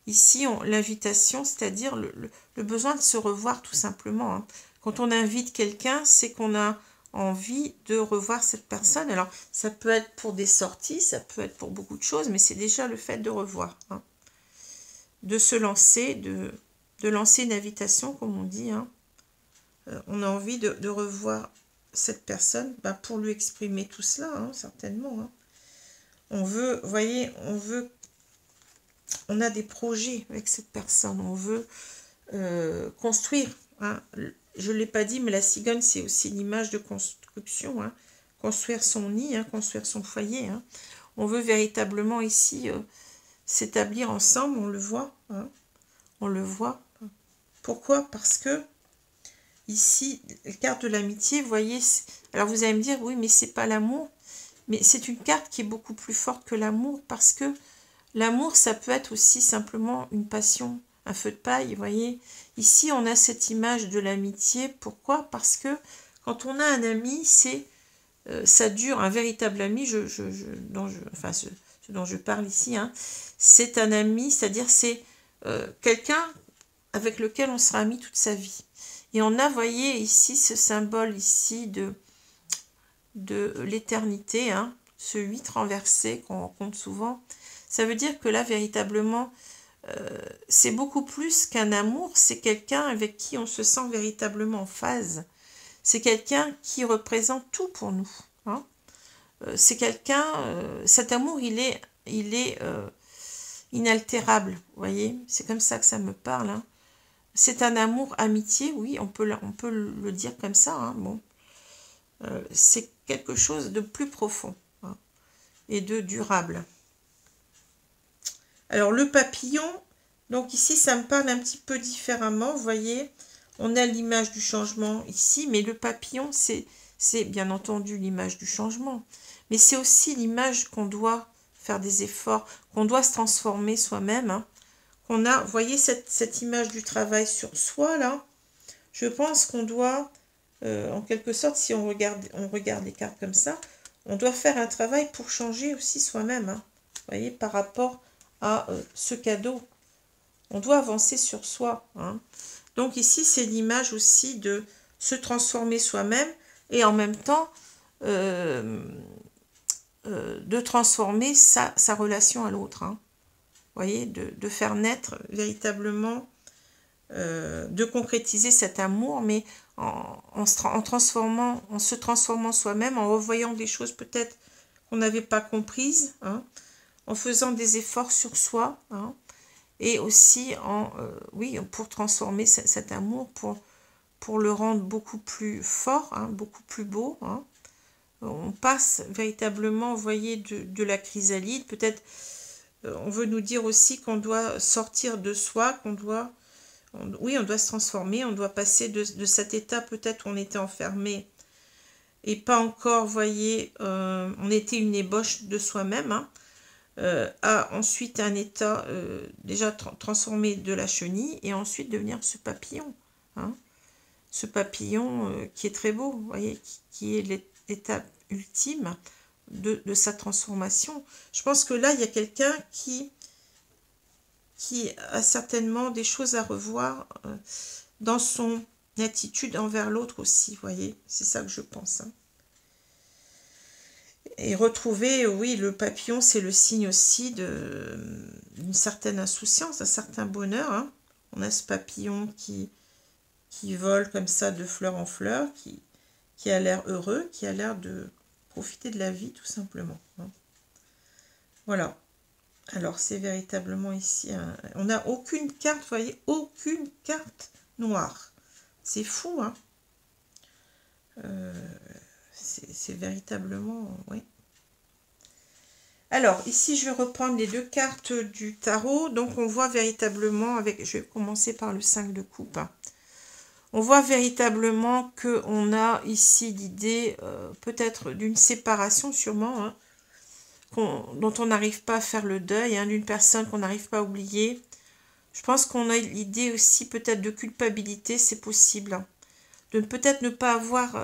Ici, l'invitation, c'est-à-dire le besoin de se revoir tout simplement, hein. Quand on invite quelqu'un, c'est qu'on a envie de revoir cette personne. Alors, ça peut être pour des sorties, ça peut être pour beaucoup de choses, mais c'est déjà le fait de revoir, hein. De se lancer, de lancer une invitation, comme on dit, hein. On a envie de revoir cette personne pour lui exprimer tout cela, hein, certainement, hein. On veut, vous voyez, on a des projets avec cette personne, on veut construire, hein. Je ne l'ai pas dit, mais la cigogne, c'est aussi l'image de construction, hein. Construire son nid, hein, construire son foyer, hein. On veut véritablement ici s'établir ensemble, on le voit, hein. On le voit. Pourquoi? Parce que ici, la carte de l'amitié, vous voyez, alors vous allez me dire, oui, mais c'est pas l'amour, mais c'est une carte qui est beaucoup plus forte que l'amour, parce que l'amour, ça peut être aussi simplement une passion, un feu de paille, vous voyez. Ici, on a cette image de l'amitié. Pourquoi? Parce que quand on a un ami, ça dure, un véritable ami, ce dont je parle ici, hein, c'est un ami, c'est-à-dire c'est quelqu'un avec lequel on sera ami toute sa vie. Et on a, voyez, ici, ce symbole ici de l'éternité, hein, ce 8 renversé qu'on rencontre souvent. Ça veut dire que là, véritablement, c'est beaucoup plus qu'un amour, c'est quelqu'un avec qui on se sent véritablement en phase. C'est quelqu'un qui représente tout pour nous, hein. C'est quelqu'un, cet amour, il est inaltérable, vous voyez, c'est comme ça que ça me parle, hein. C'est un amour amitié, oui, on peut le dire comme ça, hein, bon. C'est quelque chose de plus profond, hein, et de durable. Alors le papillon, Donc ici, ça me parle un petit peu différemment. Vous voyez, on a l'image du changement ici, mais le papillon, c'est bien entendu l'image du changement. Mais c'est aussi l'image qu'on doit faire des efforts, qu'on doit se transformer soi-même. Hein. Qu'on a, vous voyez cette image du travail sur soi, là. Je pense qu'on doit, en quelque sorte, si on regarde les cartes comme ça, on doit faire un travail pour changer aussi soi-même. Hein. Vous voyez, par rapport à ce cadeau. On doit avancer sur soi. Hein. Donc ici, c'est l'image aussi de se transformer soi-même et en même temps de transformer sa relation à l'autre. Hein. Vous voyez, de faire naître véritablement, de concrétiser cet amour, mais en se transformant soi-même, en revoyant des choses peut-être qu'on n'avait pas comprises, hein, en faisant des efforts sur soi, hein, et aussi oui, pour transformer cet amour, pour le rendre beaucoup plus fort, hein, beaucoup plus beau. Hein. On passe véritablement, vous voyez, de la chrysalide. Peut-être on veut nous dire aussi qu'on doit sortir de soi, qu'on doit, oui, on doit se transformer, on doit passer de cet état peut-être où on était enfermé et pas encore, vous voyez, on était une ébauche de soi-même, hein, à ensuite un état déjà transformé de la chenille et ensuite devenir ce papillon. Hein. Ce papillon qui est très beau, vous voyez, qui est l'étape ultime de sa transformation. Je pense que là, il y a quelqu'un qui a certainement des choses à revoir dans son attitude envers l'autre aussi, vous voyez. C'est ça que je pense. Hein. Et retrouver, oui, le papillon, c'est le signe aussi d'une certaine insouciance, d'un certain bonheur. Hein. On a ce papillon qui vole comme ça de fleur en fleur, qui a l'air heureux, qui a l'air de profiter de la vie, tout simplement. Hein. Voilà. Alors, c'est véritablement ici, on n'a aucune carte, vous voyez, aucune carte noire. C'est fou, hein. C'est véritablement, oui. Alors, ici, je vais reprendre les deux cartes du tarot. Donc, on voit véritablement, je vais commencer par le 5 de coupe. Hein. On voit véritablement qu'on a ici l'idée, peut-être d'une séparation, sûrement, hein, dont on n'arrive pas à faire le deuil, hein, d'une personne qu'on n'arrive pas à oublier. Je pense qu'on a l'idée aussi peut-être de culpabilité, c'est possible. Hein, de peut-être ne pas avoir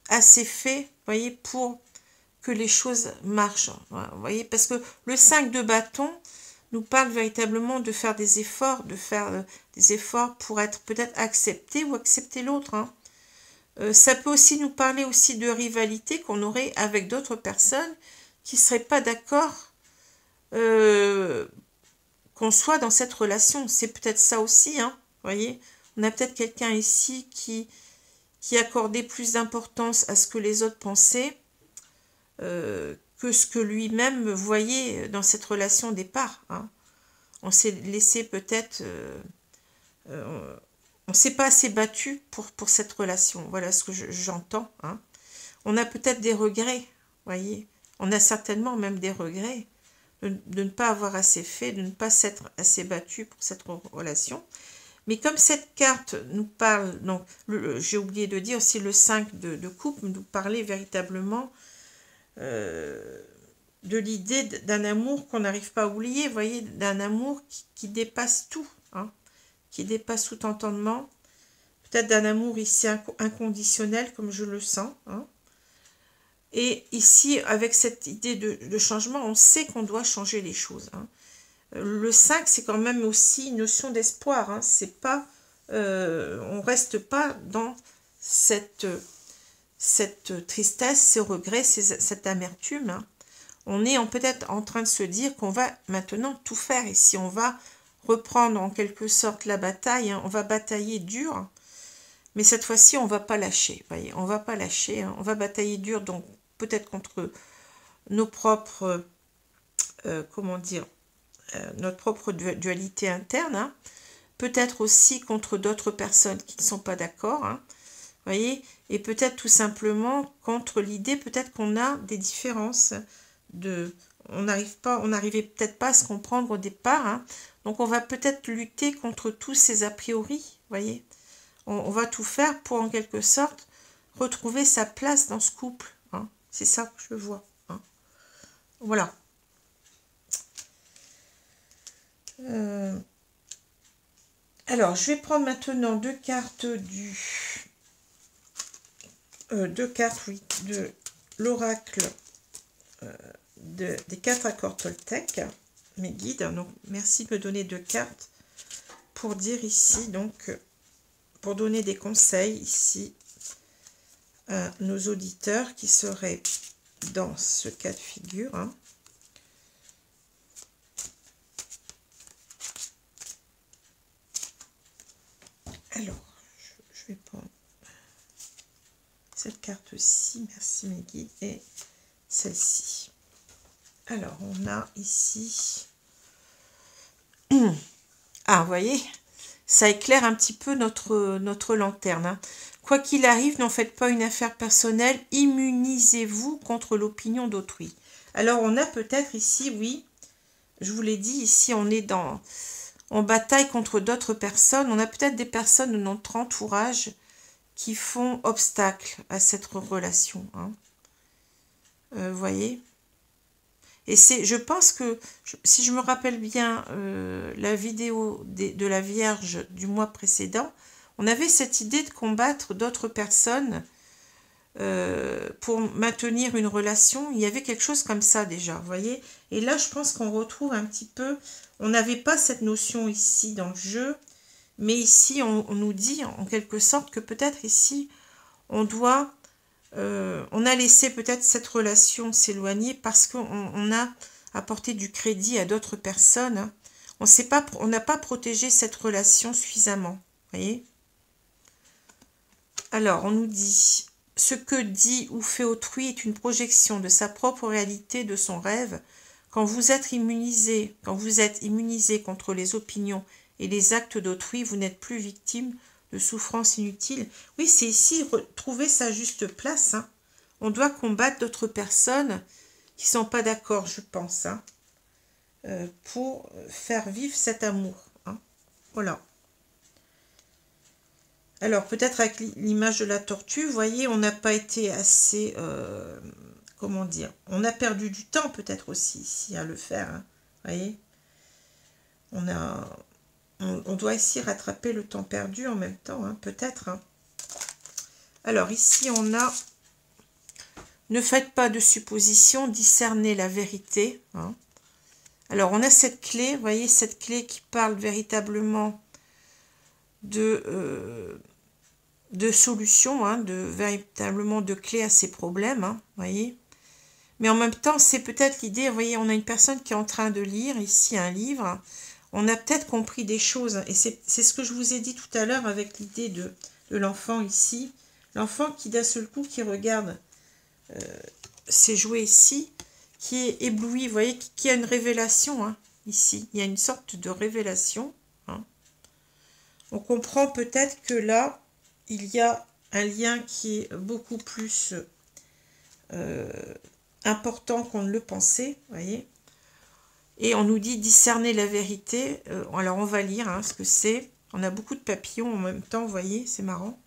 assez fait, vous voyez, pour que les choses marchent. Vous voyez, parce que le 5 de bâton nous parle véritablement de faire des efforts, pour être peut-être accepté ou accepter l'autre. Hein. Ça peut aussi nous parler aussi de rivalité qu'on aurait avec d'autres personnes qui ne seraient pas d'accord qu'on soit dans cette relation. C'est peut-être ça aussi, hein, voyez. On a peut-être quelqu'un ici qui accordait plus d'importance à ce que les autres pensaient que ce que lui-même voyait dans cette relation au départ. Hein. On s'est laissé peut-être... on ne s'est pas assez battu pour cette relation. Voilà ce que j'entends. Hein. On a peut-être des regrets, voyez. On a certainement même des regrets de ne pas avoir assez fait, de ne pas s'être assez battu pour cette relation. Mais comme cette carte nous parle, donc j'ai oublié de dire aussi le 5 de coupe, nous parlait véritablement de l'idée d'un amour qu'on n'arrive pas à oublier, vous voyez, d'un amour qui dépasse tout, hein, qui dépasse tout entendement, peut-être d'un amour ici inconditionnel comme je le sens, hein. Et ici, avec cette idée de changement, on sait qu'on doit changer les choses. Hein. Le 5, c'est quand même aussi une notion d'espoir. Hein. C'est pas, on reste pas dans cette tristesse, ces regrets, cette amertume. Hein. On est peut-être en train de se dire qu'on va maintenant tout faire. Ici, on va reprendre en quelque sorte la bataille. Hein. On va batailler dur. Mais cette fois-ci, on ne va pas lâcher. Voyez, on ne va pas lâcher. Hein. On va batailler dur, donc peut-être contre nos propres, comment dire, notre propre dualité interne. Hein. Peut-être aussi contre d'autres personnes qui ne sont pas d'accord. Hein. Voyez, et peut-être tout simplement contre l'idée, peut-être qu'on a des différences on n'arrivait peut-être pas à se comprendre au départ. Hein. Donc on va peut-être lutter contre tous ces a priori, vous voyez. On va tout faire pour en quelque sorte retrouver sa place dans ce couple. Hein. C'est ça que je vois. Hein. Voilà. Alors, je vais prendre maintenant deux cartes oui, de l'oracle des 4 accords Toltec, mes guides. Donc, merci de me donner 2 cartes pour dire ici, donc, pour donner des conseils ici à nos auditeurs qui seraient dans ce cas de figure. Hein. Alors, je vais prendre cette carte-ci, merci mes guides, et celle-ci. Alors, on a ici... Ah, vous voyez, ça éclaire un petit peu notre lanterne. Hein. Quoi qu'il arrive, n'en faites pas une affaire personnelle, immunisez-vous contre l'opinion d'autrui. Alors, on a peut-être ici, oui, je vous l'ai dit, ici, on est en bataille contre d'autres personnes. On a peut-être des personnes de notre entourage qui font obstacle à cette relation. Hein. Vous voyez ? Et je pense que, si je me rappelle bien la vidéo de la Vierge du mois précédent, on avait cette idée de combattre d'autres personnes pour maintenir une relation. Il y avait quelque chose comme ça déjà, vous voyez. Et là, je pense qu'on retrouve un petit peu... On n'avait pas cette notion ici dans le jeu, mais ici, on nous dit en quelque sorte que peut-être ici, on a laissé peut-être cette relation s'éloigner parce qu'on a apporté du crédit à d'autres personnes. Hein. On n'a pas protégé cette relation suffisamment. Vous voyez ? Alors, on nous dit, ce que dit ou fait autrui est une projection de sa propre réalité, de son rêve. Quand vous êtes immunisé contre les opinions et les actes d'autrui, vous n'êtes plus victime de souffrances inutiles. Oui, c'est ici trouver sa juste place. Hein. On doit combattre d'autres personnes qui ne sont pas d'accord, je pense, hein, pour faire vivre cet amour. Hein. Voilà. Alors, peut-être avec l'image de la tortue, vous voyez, on n'a pas été assez... comment dire, on a perdu du temps peut-être aussi ici à le faire, hein, voyez, on doit ici rattraper le temps perdu en même temps, hein, peut-être. Hein. Alors ici on a, ne faites pas de suppositions, discernez la vérité. Hein. Alors on a cette clé, vous voyez, cette clé qui parle véritablement de solutions, hein, véritablement de clés à ces problèmes, hein, voyez. Mais en même temps, c'est peut-être l'idée, vous voyez, on a une personne qui est en train de lire ici un livre, on a peut-être compris des choses, et c'est ce que je vous ai dit tout à l'heure avec l'idée de l'enfant ici, l'enfant qui d'un seul coup, qui regarde ces jouets ici, qui est ébloui, vous voyez, qui a une révélation, hein, ici, il y a une sorte de révélation, hein. On comprend peut-être que là, il y a un lien qui est beaucoup plus... important qu'on ne le pensait, voyez. Et on nous dit discerner la vérité. Alors on va lire hein, ce que c'est. On a beaucoup de papillons en même temps, vous voyez, c'est marrant.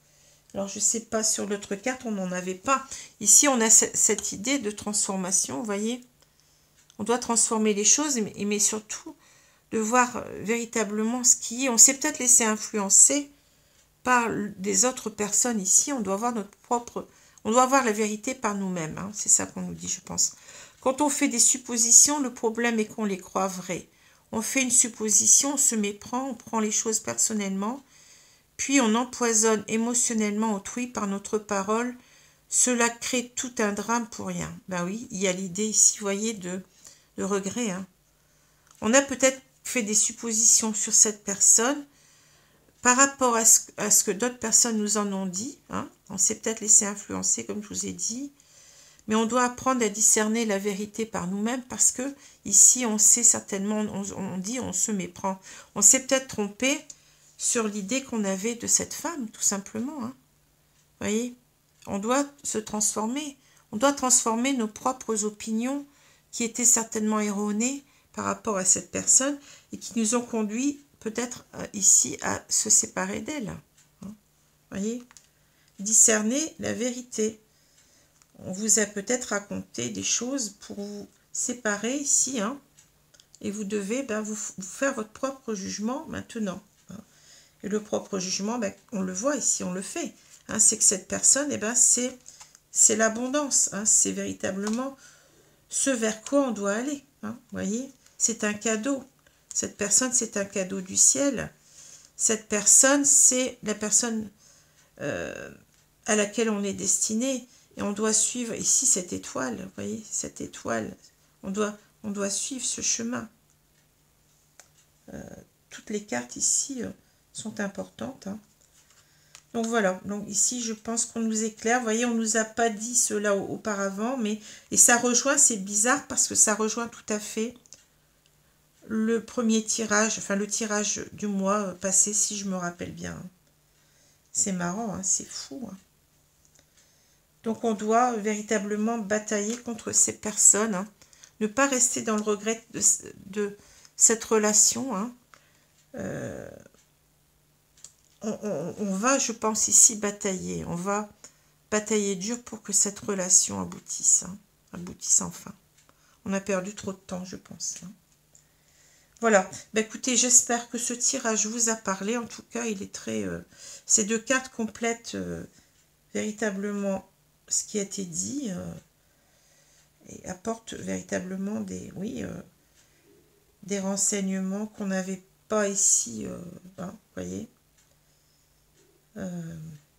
Alors je sais pas, sur l'autre carte, on n'en avait pas. Ici, on a cette idée de transformation, vous voyez. On doit transformer les choses, mais surtout de voir véritablement ce qui est. On s'est peut-être laissé influencer par des autres personnes ici. On doit avoir notre propre... On doit avoir la vérité par nous-mêmes, hein. C'est ça qu'on nous dit, je pense. Quand on fait des suppositions, le problème est qu'on les croit vraies. On fait une supposition, on se méprend, on prend les choses personnellement, puis on empoisonne émotionnellement autrui par notre parole. Cela crée tout un drame pour rien. Ben oui, il y a l'idée ici, vous voyez, de regret. Hein. On a peut-être fait des suppositions sur cette personne, par rapport à ce que d'autres personnes nous en ont dit, hein, on s'est peut-être laissé influencer, comme je vous ai dit, mais on doit apprendre à discerner la vérité par nous-mêmes, parce que ici, on sait certainement, on dit, on se méprend. On s'est peut-être trompé sur l'idée qu'on avait de cette femme, tout simplement. Hein. Vous voyez, on doit se transformer. On doit transformer nos propres opinions qui étaient certainement erronés par rapport à cette personne et qui nous ont conduit peut-être ici à se séparer d'elle. Voyez, discerner la vérité. On vous a peut-être raconté des choses pour vous séparer ici, hein, et vous devez vous faire votre propre jugement maintenant. Hein. Et le propre jugement, on le voit ici, on le fait. Hein, c'est que cette personne, c'est l'abondance. Hein, c'est véritablement ce vers quoi on doit aller. Hein, voyez, c'est un cadeau. Cette personne, c'est un cadeau du ciel. Cette personne, c'est la personne à laquelle on est destiné. Et on doit suivre ici cette étoile. Vous voyez, cette étoile. On doit suivre ce chemin. Toutes les cartes ici sont importantes. Hein. Donc voilà, donc ici je pense qu'on nous éclaire. Vous voyez, on ne nous a pas dit cela auparavant, et ça rejoint, c'est bizarre parce que ça rejoint tout à fait le premier tirage, enfin le tirage du mois passé, si je me rappelle bien. C'est marrant, hein, c'est fou. Hein. Donc on doit véritablement batailler contre ces personnes, hein. Ne pas rester dans le regret de cette relation. Hein. On va, je pense, ici batailler. On va batailler dur pour que cette relation aboutisse. Hein, aboutisse enfin. On a perdu trop de temps, je pense. Hein. Voilà. Écoutez, j'espère que ce tirage vous a parlé. En tout cas, il est très... ces deux cartes complètent véritablement ce qui a été dit et apportent véritablement des renseignements qu'on n'avait pas ici. Hein, voyez.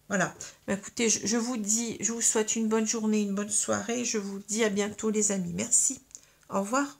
Voilà. Écoutez, je vous souhaite une bonne journée, une bonne soirée. Je vous dis à bientôt les amis. Merci. Au revoir.